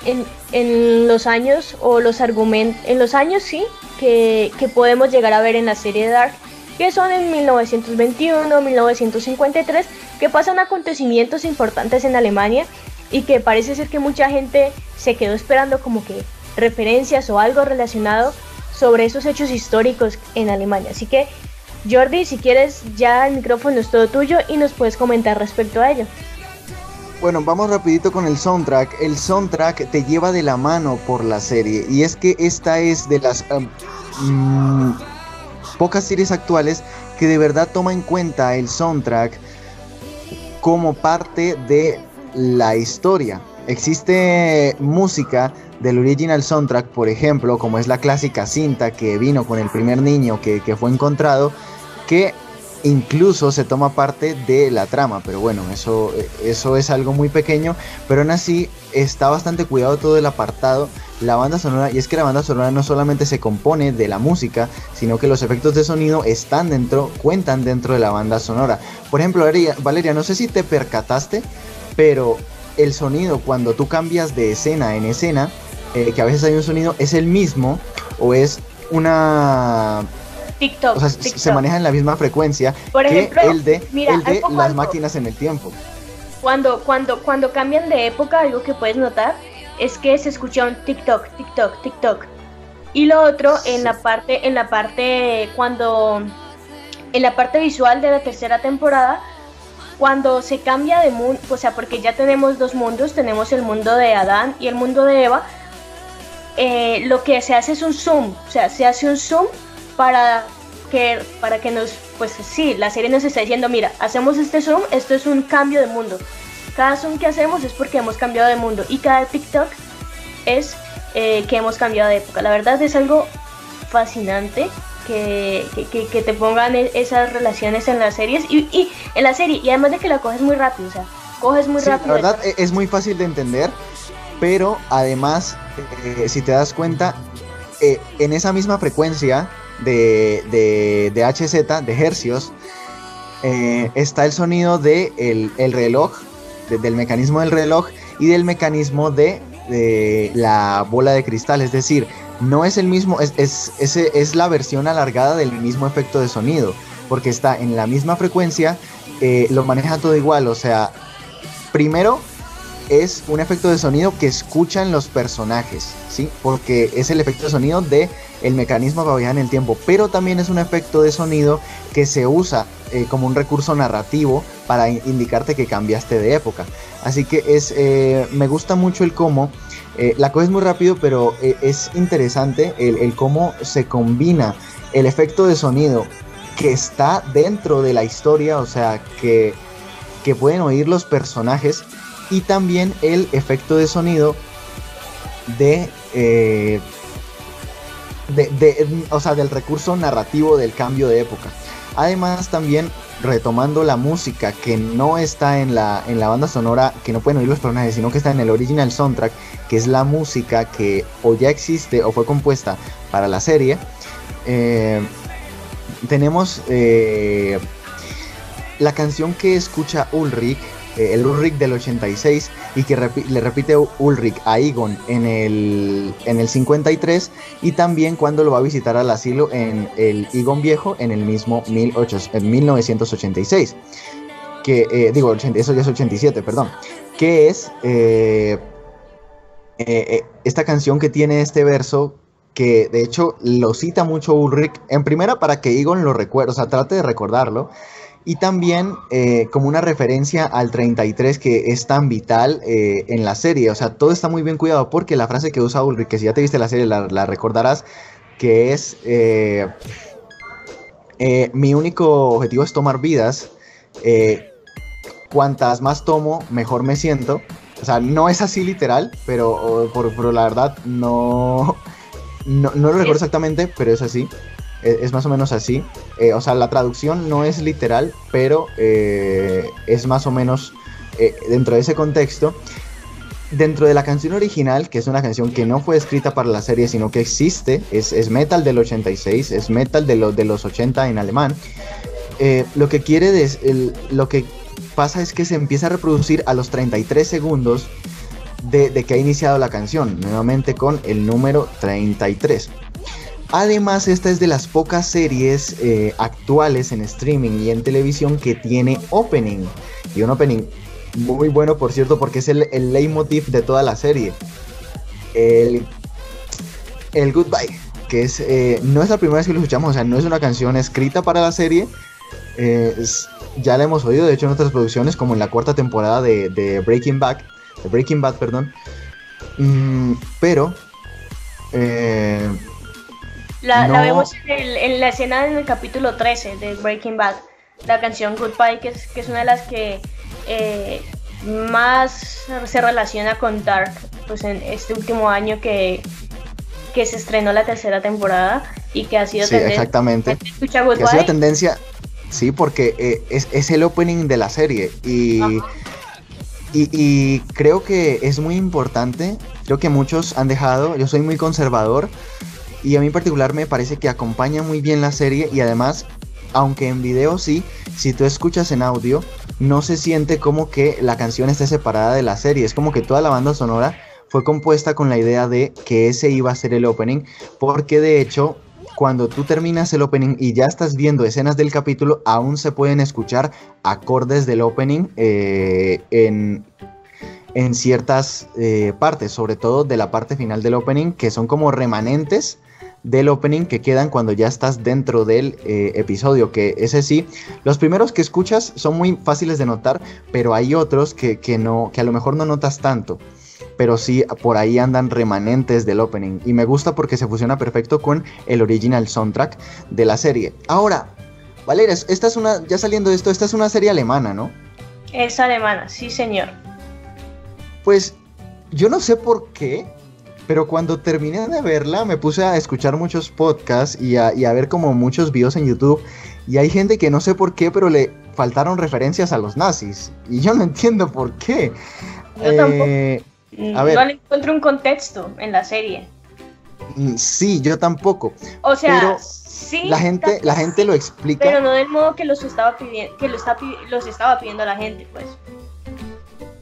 en los años, o los argumentos, en los años sí, que podemos llegar a ver en la serie de Dark, que son en 1921, 1953, que pasan acontecimientos importantes en Alemania y que parece ser que mucha gente se quedó esperando como que referencias o algo relacionado sobre esos hechos históricos en Alemania. Así que, Jordi, si quieres, ya el micrófono es todo tuyo y nos puedes comentar respecto a ello. Bueno, vamos rapidito con el soundtrack. El soundtrack te lleva de la mano por la serie, y es que esta es de las pocas series actuales que de verdad toma en cuenta el soundtrack como parte de la historia. Existe música del original soundtrack, por ejemplo, como es la clásica cinta que vino con el primer niño que fue encontrado, que incluso se toma parte de la trama, pero bueno, eso es algo muy pequeño, pero aún así está bastante cuidado todo el apartado, la banda sonora, y es que la banda sonora no solamente se compone de la música, sino que los efectos de sonido cuentan dentro de la banda sonora. Por ejemplo, Valeria, no sé si te percataste, pero el sonido cuando tú cambias de escena en escena, que a veces hay un sonido, es el mismo, o es una... TikTok, o sea, TikTok. Se maneja en la misma frecuencia, por ejemplo, que el de algo las máquinas en el tiempo. Cuando cambian de época, algo que puedes notar es que se escucha un TikTok, TikTok, TikTok. Y lo otro, en la parte visual de la tercera temporada, cuando se cambia de mundo, o sea, porque ya tenemos dos mundos, tenemos el mundo de Adán y el mundo de Eva, lo que se hace es un zoom, o sea, se hace un zoom para que nos, pues sí, la serie nos está diciendo, mira, hacemos este zoom, esto es un cambio de mundo. Cada zoom que hacemos es porque hemos cambiado de mundo y cada TikTok es que hemos cambiado de época. La verdad es algo fascinante que te pongan esas relaciones en las series y en la serie, y además de que la coges muy rápido, o sea, coges muy rápido. La verdad es muy fácil de entender, pero además, si te das cuenta, en esa misma frecuencia de HZ, de hercios, está el sonido del reloj, del mecanismo del reloj y del mecanismo de la bola de cristal. Es decir, no es el mismo, es la versión alargada del mismo efecto de sonido, porque está en la misma frecuencia, lo maneja todo igual. O sea, primero es un efecto de sonido que escuchan los personajes, ¿sí? Porque es el efecto de sonido de el mecanismo para viajar en el tiempo, pero también es un efecto de sonido que se usa como un recurso narrativo para indicarte que cambiaste de época. Así que me gusta mucho el cómo, la coges muy rápido, pero es interesante el cómo se combina el efecto de sonido que está dentro de la historia, o sea, que pueden oír los personajes, y también el efecto de sonido o sea, del recurso narrativo del cambio de época. Además, también retomando la música que no está en la banda sonora, que no pueden oír los personajes, sino que está en el original soundtrack, que es la música que o ya existe o fue compuesta para la serie. Tenemos la canción que escucha Ulrich, el Ulrich del 86, y que le repite Ulrich a Egon en el 53, y también cuando lo va a visitar al asilo en el Egon viejo en el mismo 1986, que eso ya es 87, perdón, que es esta canción que tiene este verso, que de hecho lo cita mucho Ulrich en primera para que Egon lo recuerde, o sea, trate de recordarlo. Y también como una referencia al 33, que es tan vital en la serie. O sea, todo está muy bien cuidado, porque la frase que usa Ulrich, que si ya te viste la serie la recordarás, que es mi único objetivo es tomar vidas, cuantas más tomo, mejor me siento. O sea, no es así literal, pero la verdad no lo recuerdo exactamente, pero es así. Es más o menos así. O sea, la traducción no es literal, pero es más o menos dentro de ese contexto. Dentro de la canción original, que es una canción que no fue escrita para la serie, sino que existe, es metal del 86, es metal de los 80 en alemán. Lo que pasa es que se empieza a reproducir a los 33 segundos de que ha iniciado la canción, nuevamente con el número 33. Además, esta es de las pocas series actuales en streaming y en televisión que tiene opening. Y un opening muy bueno, por cierto, porque es el leitmotiv de toda la serie. El Goodbye, que no es la primera vez que lo escuchamos, o sea, no es una canción escrita para la serie. Ya la hemos oído, de hecho, en otras producciones, como en la cuarta temporada de Breaking Bad, perdón. Pero... La vemos en la escena en el capítulo 13 de Breaking Bad, la canción Goodbye, que es una de las que más se relaciona con Dark, pues en este último año que se estrenó la tercera temporada y que ha sido tendencia. Exactamente. ¿Escucha Goodbye? Que ha sido tendencia, sí, porque es el opening de la serie y creo que es muy importante. Creo que muchos han dejado, yo soy muy conservador, y a mí en particular me parece que acompaña muy bien la serie, y además, aunque en video sí, si tú escuchas en audio, no se siente como que la canción esté separada de la serie. Es como que toda la banda sonora fue compuesta con la idea de que ese iba a ser el opening, porque de hecho, cuando tú terminas el opening y ya estás viendo escenas del capítulo, aún se pueden escuchar acordes del opening en en ciertas partes, sobre todo de la parte final del opening, que son como remanentes del opening que quedan cuando ya estás dentro del episodio, que ese sí, los primeros que escuchas son muy fáciles de notar, pero hay otros que a lo mejor no notas tanto, pero sí por ahí andan remanentes del opening, y me gusta porque se fusiona perfecto con el original soundtrack de la serie. Ahora, Valeria, ya saliendo de esto, esta es una serie alemana, ¿no? Es alemana, sí señor. Pues yo no sé por qué, pero cuando terminé de verla me puse a escuchar muchos podcasts y a ver como muchos videos en YouTube, y hay gente que no sé por qué, pero le faltaron referencias a los nazis, y yo no entiendo por qué. Yo tampoco. A ver, no le encuentro un contexto en la serie. Sí, yo tampoco. O sea, pero sí, la gente lo explica. pero no del modo que los estaba pidiendo la gente, pues.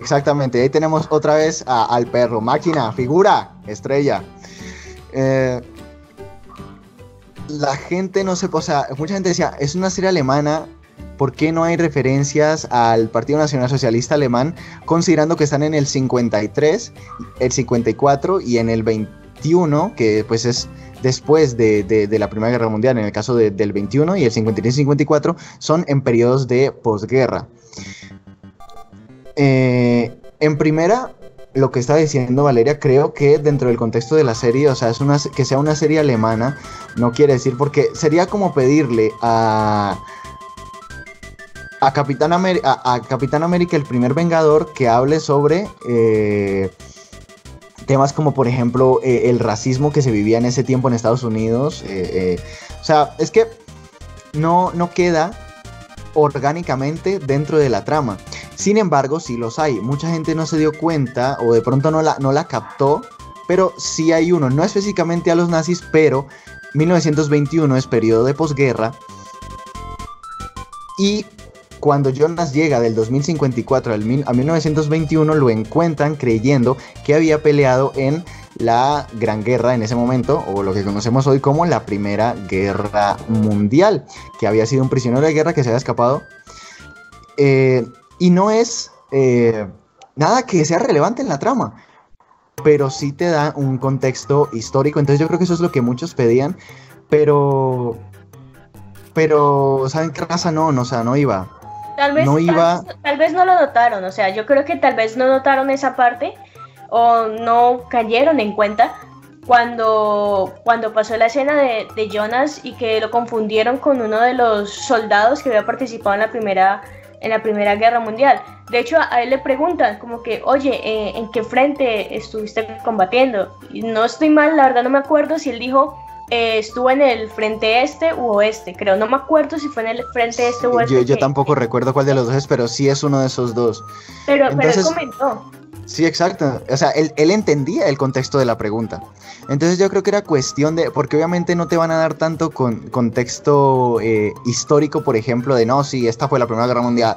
Exactamente, ahí tenemos otra vez al perro, máquina, figura, estrella. La gente no se, o sea, mucha gente decía, es una serie alemana, ¿por qué no hay referencias al Partido Nacional Socialista Alemán, considerando que están en el 53, el 54 y en el 21, que pues es después de la Primera Guerra Mundial, en el caso del 21, y el 53 y 54 son en periodos de posguerra? En primera, lo que estaba diciendo Valeria, creo que dentro del contexto de la serie, o sea, que sea una serie alemana, no quiere decir, porque sería como pedirle a Capitán América, el primer Vengador, que hable sobre temas como, por ejemplo, el racismo que se vivía en ese tiempo en Estados Unidos. O sea, es que no queda orgánicamente dentro de la trama. Sin embargo, sí los hay. Mucha gente no se dio cuenta o de pronto no la captó, pero sí hay uno. No específicamente a los nazis, pero 1921 es periodo de posguerra, y cuando Jonas llega del 2054 a 1921 lo encuentran creyendo que había peleado en la Gran Guerra en ese momento, o lo que conocemos hoy como la Primera Guerra Mundial, que había sido un prisionero de guerra que se había escapado. Y no es nada que sea relevante en la trama, pero sí te da un contexto histórico. Entonces yo creo que eso es lo que muchos pedían, pero ¿saben qué raza? O sea, no iba. Tal vez no lo notaron, o sea, yo creo que tal vez no notaron esa parte o no cayeron en cuenta cuando pasó la escena de Jonas y que lo confundieron con uno de los soldados que había participado en la Primera Guerra Mundial. De hecho, a él le preguntan como que, oye, ¿en qué frente estuviste combatiendo? Y no estoy mal, la verdad no me acuerdo si él dijo estuvo en el frente este u oeste, creo, no me acuerdo si fue en el frente este o oeste. Yo tampoco recuerdo cuál de los dos es, pero sí es uno de esos dos. Pero él comentó. Sí, exacto, o sea, él entendía el contexto de la pregunta. Entonces yo creo que era cuestión de, porque obviamente no te van a dar tanto contexto histórico, por ejemplo, de no, sí, esta fue la Primera Guerra Mundial.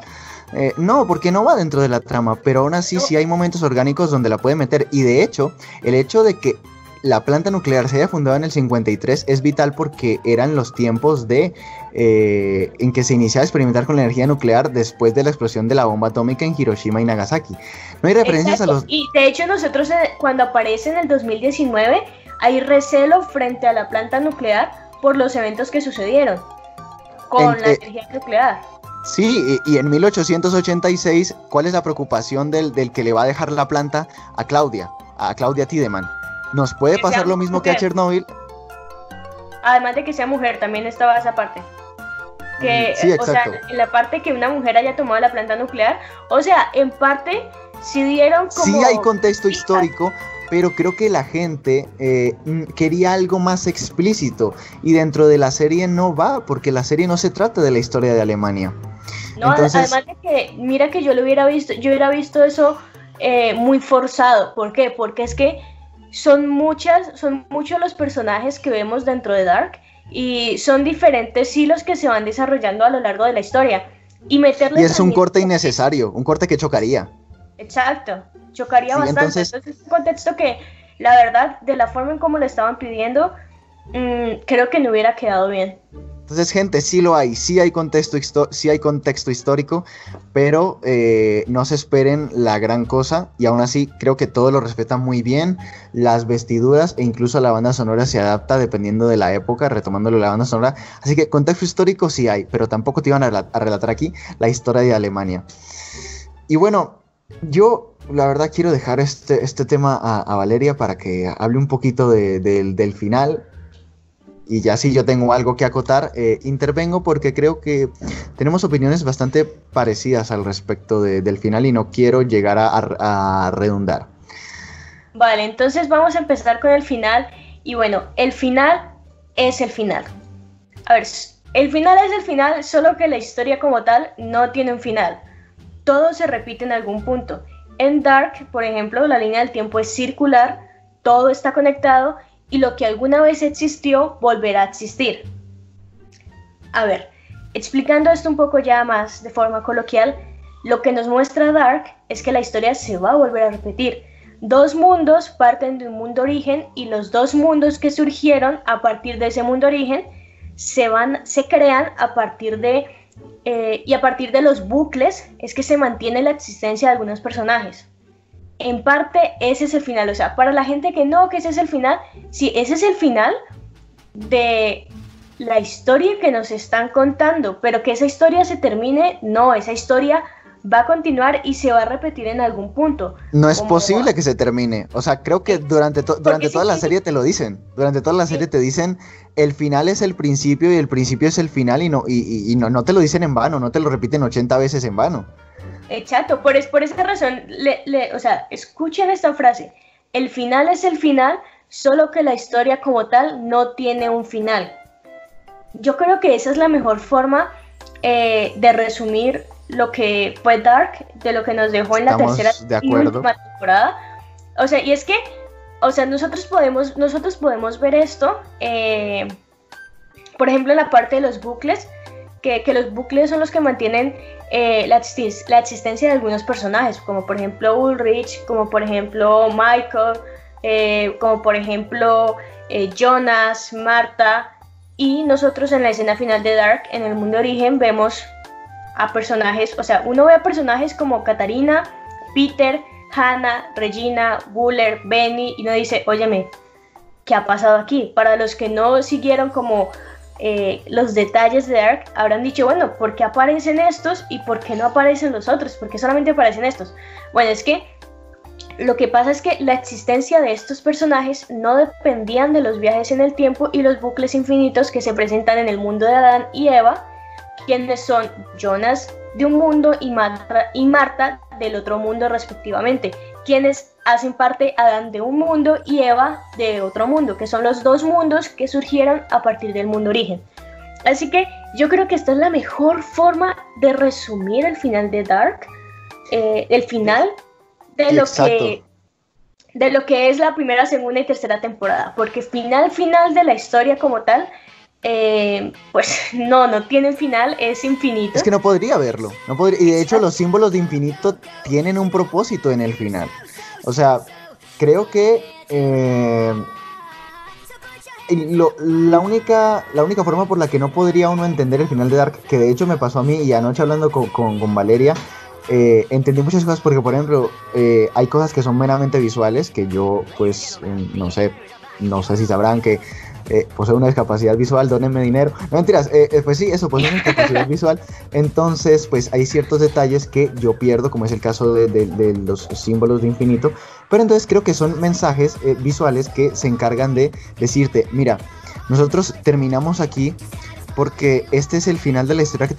No, porque no va dentro de la trama, pero aún así sí hay momentos orgánicos donde la puede meter. Y de hecho, el hecho de que la planta nuclear se haya fundado en el 53 es vital porque eran los tiempos en que se iniciaba a experimentar con la energía nuclear después de la explosión de la bomba atómica en Hiroshima y Nagasaki. No hay referencias a los... Y de hecho nosotros cuando aparece en el 2019 hay recelo frente a la planta nuclear por los eventos que sucedieron con la energía nuclear. Sí, y en 1886, ¿cuál es la preocupación del que le va a dejar la planta a Claudia Tiedemann? ¿Nos puede pasar lo mismo que a Chernobyl? Además de que sea mujer, también estaba esa parte. Que, sí, exacto. O sea, en la parte que una mujer haya tomado la planta nuclear, o sea, en parte sí dieron como... Sí hay contexto histórico, pero creo que la gente quería algo más explícito, y dentro de la serie no va, porque la serie no se trata de la historia de Alemania. No, entonces... además de que, mira que yo hubiera visto eso muy forzado. ¿Por qué? Porque es que son muchos los personajes que vemos dentro de Dark y son diferentes hilos que se van desarrollando a lo largo de la historia. Y es un corte innecesario, un corte que chocaría. Exacto, chocaría bastante. Entonces es un contexto que, la verdad, de la forma en cómo lo estaban pidiendo, creo que no hubiera quedado bien. Entonces, gente, sí lo hay, sí hay contexto histórico, pero no se esperen la gran cosa, y aún así creo que todo lo respetan muy bien, las vestiduras e incluso la banda sonora se adapta dependiendo de la época, retomándolo la banda sonora, así que contexto histórico sí hay, pero tampoco te iban a relatar aquí la historia de Alemania. Y bueno, yo la verdad quiero dejar este tema a Valeria para que hable un poquito del final. Y ya si yo tengo algo que acotar, intervengo porque creo que tenemos opiniones bastante parecidas al respecto del final y no quiero llegar a redundar. Vale, entonces vamos a empezar con el final. Y bueno, el final es el final. A ver, el final es el final, solo que la historia como tal no tiene un final. Todo se repite en algún punto. En Dark, por ejemplo, la línea del tiempo es circular, todo está conectado y lo que alguna vez existió volverá a existir. A ver, explicando esto un poco ya más de forma coloquial, lo que nos muestra Dark es que la historia se va a volver a repetir. Dos mundos parten de un mundo origen y los dos mundos que surgieron a partir de ese mundo origen se crean a partir de y a partir de los bucles es que se mantiene la existencia de algunos personajes. En parte ese es el final, o sea, para la gente que no, que ese es el final, sí, ese es el final de la historia que nos están contando, pero que esa historia se termine, no, esa historia va a continuar y se va a repetir en algún punto. No es posible que se termine, o sea, creo que durante toda la serie te lo dicen, durante toda la serie te dicen el final es el principio y el principio es el final y no te lo dicen en vano, no te lo repiten 80 veces en vano. Exacto, por esa razón, o sea, escuchen esta frase, el final es el final, solo que la historia como tal no tiene un final. Yo creo que esa es la mejor forma de resumir lo que fue Dark, de lo que nos dejó en la tercera y última temporada. O sea, y es que, o sea, nosotros podemos ver esto, por ejemplo, en la parte de los bucles, que los bucles son los que mantienen la existencia de algunos personajes, como por ejemplo Ulrich, como por ejemplo Michael, como por ejemplo Jonas, Marta, y nosotros en la escena final de Dark, en el mundo de origen, vemos a personajes, o sea, uno ve a personajes como Katarina, Peter, Hannah, Regina, Wooler, Benny, y uno dice, óyeme, ¿qué ha pasado aquí? Para los que no siguieron como los detalles de Dark, habrán dicho, bueno, ¿por qué aparecen estos y por qué no aparecen los otros? ¿Por qué solamente aparecen estos? Bueno, es que lo que pasa es que la existencia de estos personajes no dependían de los viajes en el tiempo y los bucles infinitos que se presentan en el mundo de Adán y Eva, quienes son Jonas de un mundo y Marta del otro mundo respectivamente, quienes hacen parte Adán de un mundo y Eva de otro mundo, que son los dos mundos que surgieron a partir del mundo origen. Así que yo creo que esta es la mejor forma de resumir el final de Dark, el final de lo que es la primera, segunda y tercera temporada, porque final de la historia como tal, pues no tiene final, es infinito. Es que no podría verlo, y de hecho los símbolos de infinito tienen un propósito en el final. O sea, creo que la única forma por la que no podría uno entender el final de Dark, que de hecho me pasó a mí y anoche hablando con Valeria, entendí muchas cosas porque, por ejemplo, hay cosas que son meramente visuales, que yo pues no sé si sabrán que poseo una discapacidad visual, dónenme dinero. No, mentiras, pues sí, eso, poseo una discapacidad visual. Entonces, pues hay ciertos detalles que yo pierdo, como es el caso de los símbolos de infinito. Pero entonces creo que son mensajes visuales que se encargan de decirte, mira, nosotros terminamos aquí porque este es el final de la historia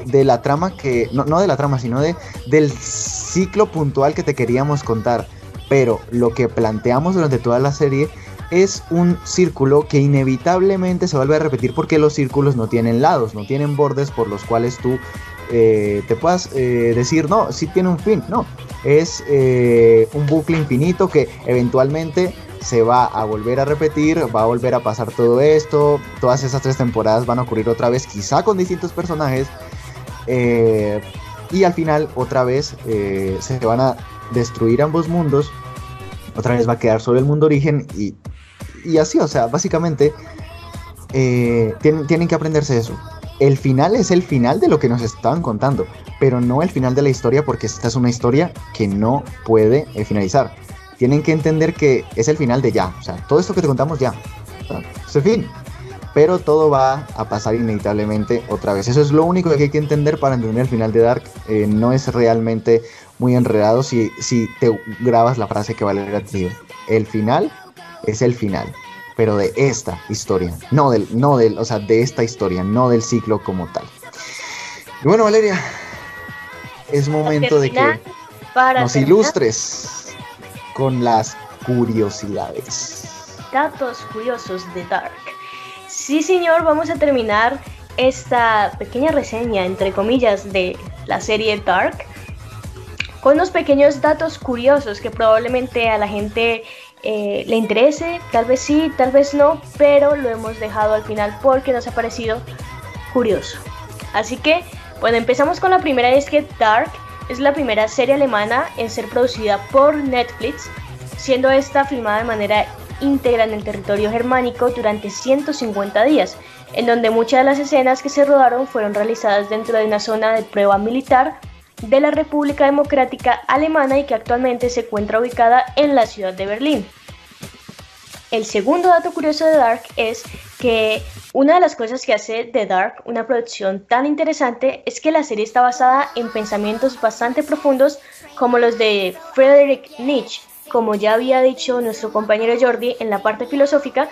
de la trama que, no de la trama, sino del ciclo puntual que te queríamos contar. Pero lo que planteamos durante toda la serie es un círculo que inevitablemente se vuelve a repetir porque los círculos no tienen lados, no tienen bordes por los cuales tú te puedas decir, no, sí tiene un fin. No, es un bucle infinito que eventualmente se va a volver a repetir, va a volver a pasar todo esto, todas esas 3 temporadas van a ocurrir otra vez, quizá con distintos personajes, y al final otra vez se van a destruir ambos mundos, otra vez va a quedar solo el mundo origen y así, o sea, básicamente tienen que aprenderse eso. El final es el final de lo que nos estaban contando, pero no el final de la historia, porque esta es una historia que no puede finalizar. Tienen que entender que es el final de ya, o sea, todo esto que te contamos ya, o sea, es el fin. Pero todo va a pasar inevitablemente otra vez. Eso es lo único que hay que entender para entender el final de Dark. No es realmente muy enredado si te grabas la frase que Valeria te dijo. El final es el final, pero de esta historia, o sea, de esta historia, no del ciclo como tal. Y bueno, Valeria, es momento de que nos ilustres con las curiosidades. Datos curiosos de Dark. Sí, señor, vamos a terminar esta pequeña reseña, entre comillas, de la serie Dark con unos pequeños datos curiosos que probablemente a la gente le interese, tal vez sí, tal vez no, pero lo hemos dejado al final porque nos ha parecido curioso. Así que, bueno, empezamos con la primera, es que Dark es la primera serie alemana en ser producida por Netflix, siendo esta filmada de manera íntegra en el territorio germánico durante 150 días, en donde muchas de las escenas que se rodaron fueron realizadas dentro de una zona de prueba militar de la República Democrática Alemana y que actualmente se encuentra ubicada en la ciudad de Berlín. El segundo dato curioso de Dark es que una de las cosas que hace de Dark una producción tan interesante es que la serie está basada en pensamientos bastante profundos como los de Friedrich Nietzsche. Como ya había dicho nuestro compañero Jordi, en la parte filosófica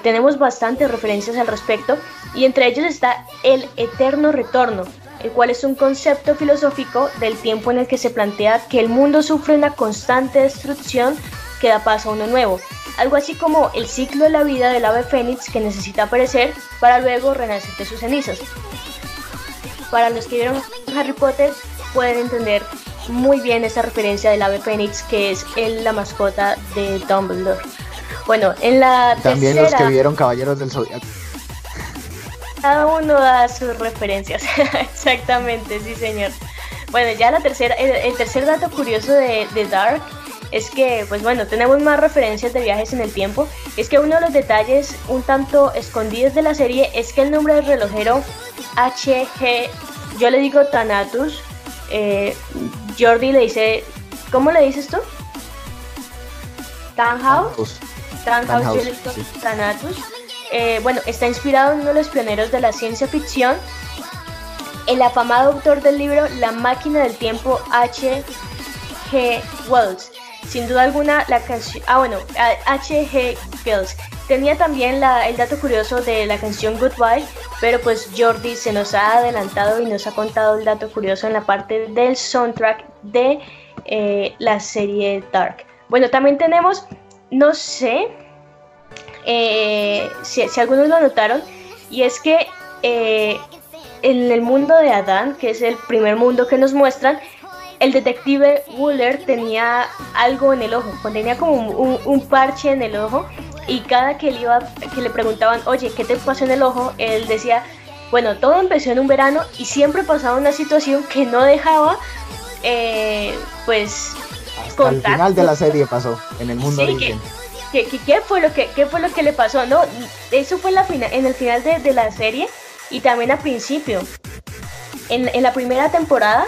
tenemos bastantes referencias al respecto y entre ellos está el eterno retorno, el cual es un concepto filosófico del tiempo en el que se plantea que el mundo sufre una constante destrucción que da paso a uno nuevo, algo así como el ciclo de la vida del ave fénix que necesita perecer para luego renacer de sus cenizas. Para los que vieron Harry Potter pueden entender muy bien esa referencia del ave fénix, que es la mascota de Dumbledore. Bueno, en la también tercera, los que vieron Caballeros del Zodiaco. Cada uno da sus referencias. Exactamente, sí, señor. Bueno, ya la tercera, el tercer dato curioso de Dark es que, pues bueno, tenemos más referencias de viajes en el tiempo. Es que uno de los detalles un tanto escondidos de la serie es que el nombre del relojero H.G., yo le digo Thanatos, Jordi le dice, ¿cómo le dices tú? Tannhaus, yo le digo sí. Thanatos. Bueno, está inspirado en uno de los pioneros de la ciencia ficción, el afamado autor del libro La máquina del tiempo, H.G. Wells. Sin duda alguna la canción, H.G. Wells tenía también el dato curioso de la canción Goodbye, pero pues Jordi se nos ha adelantado y nos ha contado el dato curioso en la parte del soundtrack de la serie Dark. Bueno, también tenemos, no sé si algunos lo notaron, y es que en el mundo de Adán, que es el primer mundo que nos muestran, el detective Wooler tenía algo en el ojo, tenía como un parche en el ojo, y cada que le preguntaban, oye, ¿qué te pasó en el ojo?, él decía, bueno, todo empezó en un verano y siempre pasaba una situación que no dejaba, pues, hasta el final de la serie pasó, en el mundo de origen. ¿Qué fue lo que le pasó? No, eso fue en el final de la serie y también al principio. En la primera temporada,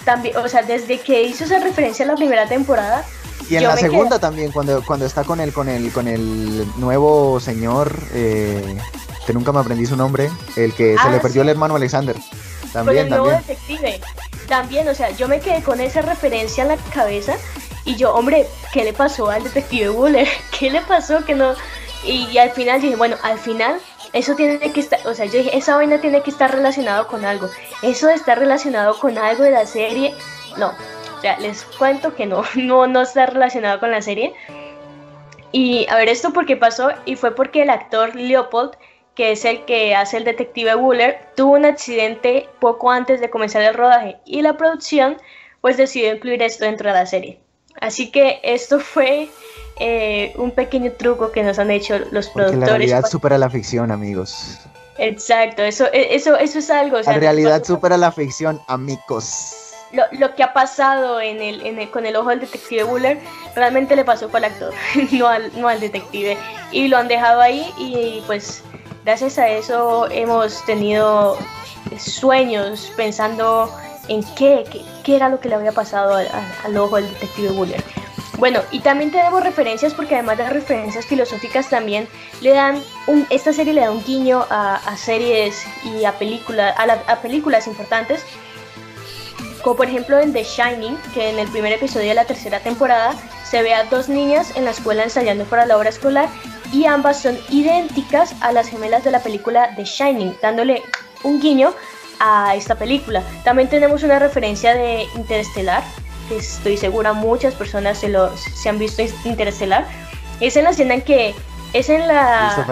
también, o sea, desde que hizo esa referencia a la primera temporada. Y en la segunda también, cuando está con el nuevo señor, que nunca me aprendí su nombre, el que se le perdió el hermano Alexander. También, con el nuevo detective. También, o sea, yo me quedé con esa referencia en la cabeza. Y yo, hombre, ¿qué le pasó al detective Wooler? ¿Qué le pasó que no? Y al final dije, bueno, al final eso tiene que estar, o sea, yo dije, esa vaina tiene que estar relacionado con algo. Eso está relacionado con algo de la serie. No, o sea, les cuento que no está relacionado con la serie. Y a ver, ¿esto por qué pasó? Y fue porque el actor Leopold, que es el que hace el detective Wooler, tuvo un accidente poco antes de comenzar el rodaje. Y la producción, pues decidió incluir esto dentro de la serie. Así que esto fue un pequeño truco que nos han hecho los productores. Porque la realidad supera la ficción, amigos. Exacto, eso es algo. O sea, la realidad supera la ficción, amigos. Lo que ha pasado con el ojo del detective Wooler realmente le pasó para el actor, no al detective. Y lo han dejado ahí y pues Gracias a eso hemos tenido sueños pensando en qué era lo que le había pasado al ojo del detective Buller. Bueno, y también tenemos referencias, porque además de referencias filosóficas también esta serie le da un guiño a series y a películas importantes, como por ejemplo en The Shining, que en el primer episodio de la tercera temporada se ve a 2 niñas en la escuela ensayando para la obra escolar, y ambas son idénticas a las gemelas de la película The Shining, dándole un guiño a esta película. También tenemos una referencia de Interestelar, que estoy segura muchas personas se han visto Interestelar. Es en la escena en que es en la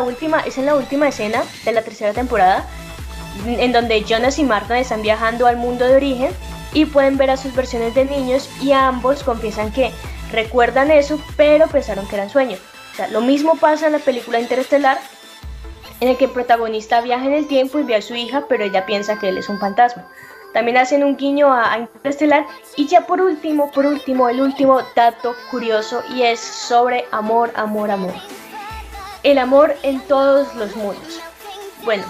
última escena de la tercera temporada, en donde Jonas y Martin están viajando al mundo de origen y pueden ver a sus versiones de niños, y ambos confiesan que recuerdan eso, pero pensaron que eran sueños. O sea, lo mismo pasa en la película Interestelar, en el que el protagonista viaja en el tiempo y ve a su hija, pero ella piensa que él es un fantasma. También hacen un guiño a Interestelar. Y ya por último, el último dato curioso, y es sobre amor. El amor en todos los mundos. Bueno,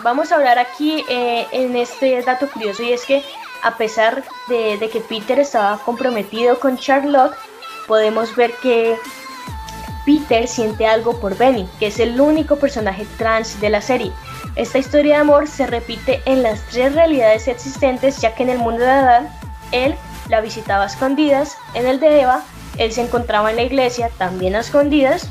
vamos a hablar aquí en este dato curioso, y es que a pesar de que Peter estaba comprometido con Charlotte, podemos ver que Peter siente algo por Benny, que es el único personaje trans de la serie. Esta historia de amor se repite en las 3 realidades existentes, ya que en el mundo de Adán, él la visitaba a escondidas; en el de Eva, él se encontraba en la iglesia, también a escondidas,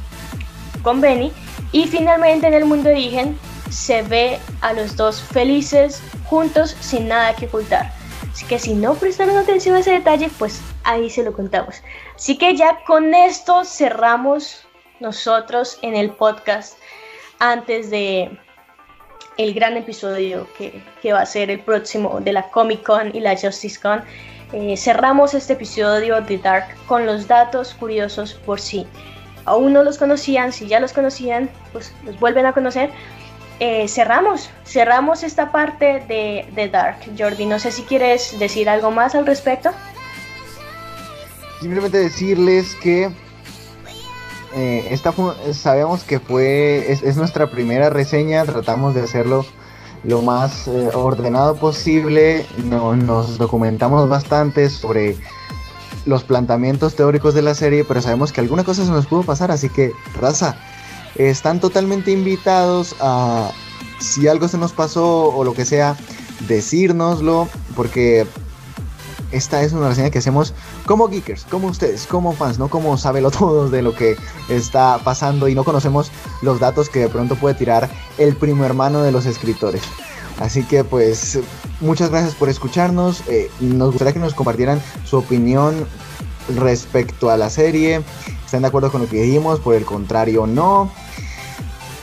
con Benny; y finalmente en el mundo de origen, se ve a los 2 felices, juntos, sin nada que ocultar. Así que si no prestaron atención a ese detalle, pues ahí se lo contamos. Así que ya con esto cerramos nosotros en el podcast, antes de el gran episodio que va a ser el próximo de la Comic Con y la Justice Con. Cerramos este episodio de Dark con los datos curiosos, por si aún no los conocían. Si ya los conocían, pues los vuelven a conocer. Cerramos esta parte de Dark. Jordi, no sé si quieres decir algo más al respecto. Simplemente decirles que sabemos que es nuestra primera reseña. Tratamos de hacerlo lo más ordenado posible. Nos documentamos bastante sobre los planteamientos teóricos de la serie, pero sabemos que alguna cosa se nos pudo pasar, así que, raza, están totalmente invitados a, si algo se nos pasó o lo que sea, decírnoslo, porque esta es una reseña que hacemos como geekers, como ustedes, como fans, no como sabelotodos de lo que está pasando y no conocemos los datos que de pronto puede tirar el primo hermano de los escritores. Así que pues muchas gracias por escucharnos. Nos gustaría que nos compartieran su opinión respecto a la serie. ¿Están de acuerdo con lo que dijimos? Por el contrario, no.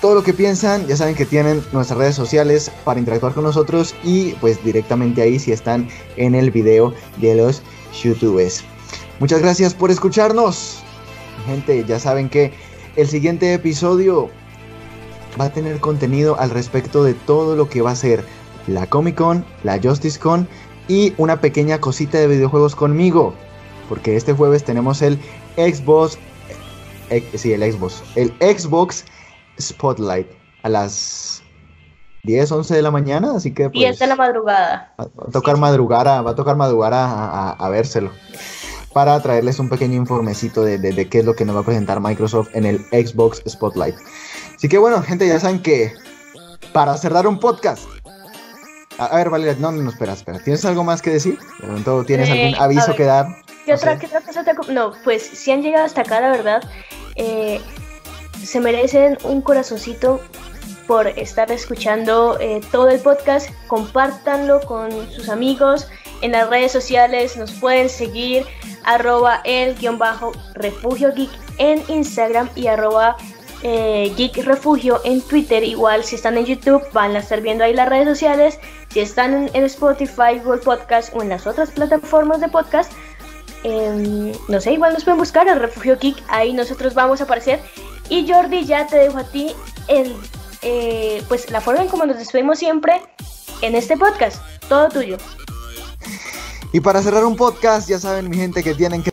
Todo lo que piensan, ya saben que tienen nuestras redes sociales para interactuar con nosotros, y pues directamente ahí si están en el video de los youtubers. Muchas gracias por escucharnos, gente. Ya saben que el siguiente episodio va a tener contenido al respecto de todo lo que va a ser la Comic Con, la Justice Con y una pequeña cosita de videojuegos conmigo, porque este jueves tenemos el Xbox Spotlight a las 10, 11 de la mañana, así que pues, 10 de la madrugada. Va a tocar madrugar a vérselo, para traerles un pequeño informecito de qué es lo que nos va a presentar Microsoft en el Xbox Spotlight. Así que bueno, gente, ya saben que para cerrar un podcast, a ver, Valeria, no, espera, ¿tienes algo más que decir? ¿De pronto tienes algún aviso que dar? ¿Qué otra cosa te... No, pues si han llegado hasta acá, la verdad, se merecen un corazoncito por estar escuchando todo el podcast. Compártanlo con sus amigos en las redes sociales. Nos pueden seguir @el_refugio geek en Instagram y Geek Refugio en Twitter. Igual si están en YouTube van a estar viendo ahí las redes sociales. Si están en Spotify, Google Podcast o en las otras plataformas de podcast, no sé, igual nos pueden buscar el Refugio Geek, ahí nosotros vamos a aparecer. Y Jordi, ya te dejo a ti pues la forma en como nos despedimos siempre en este podcast. Todo tuyo. Y para cerrar un podcast, ya saben, mi gente, que tienen que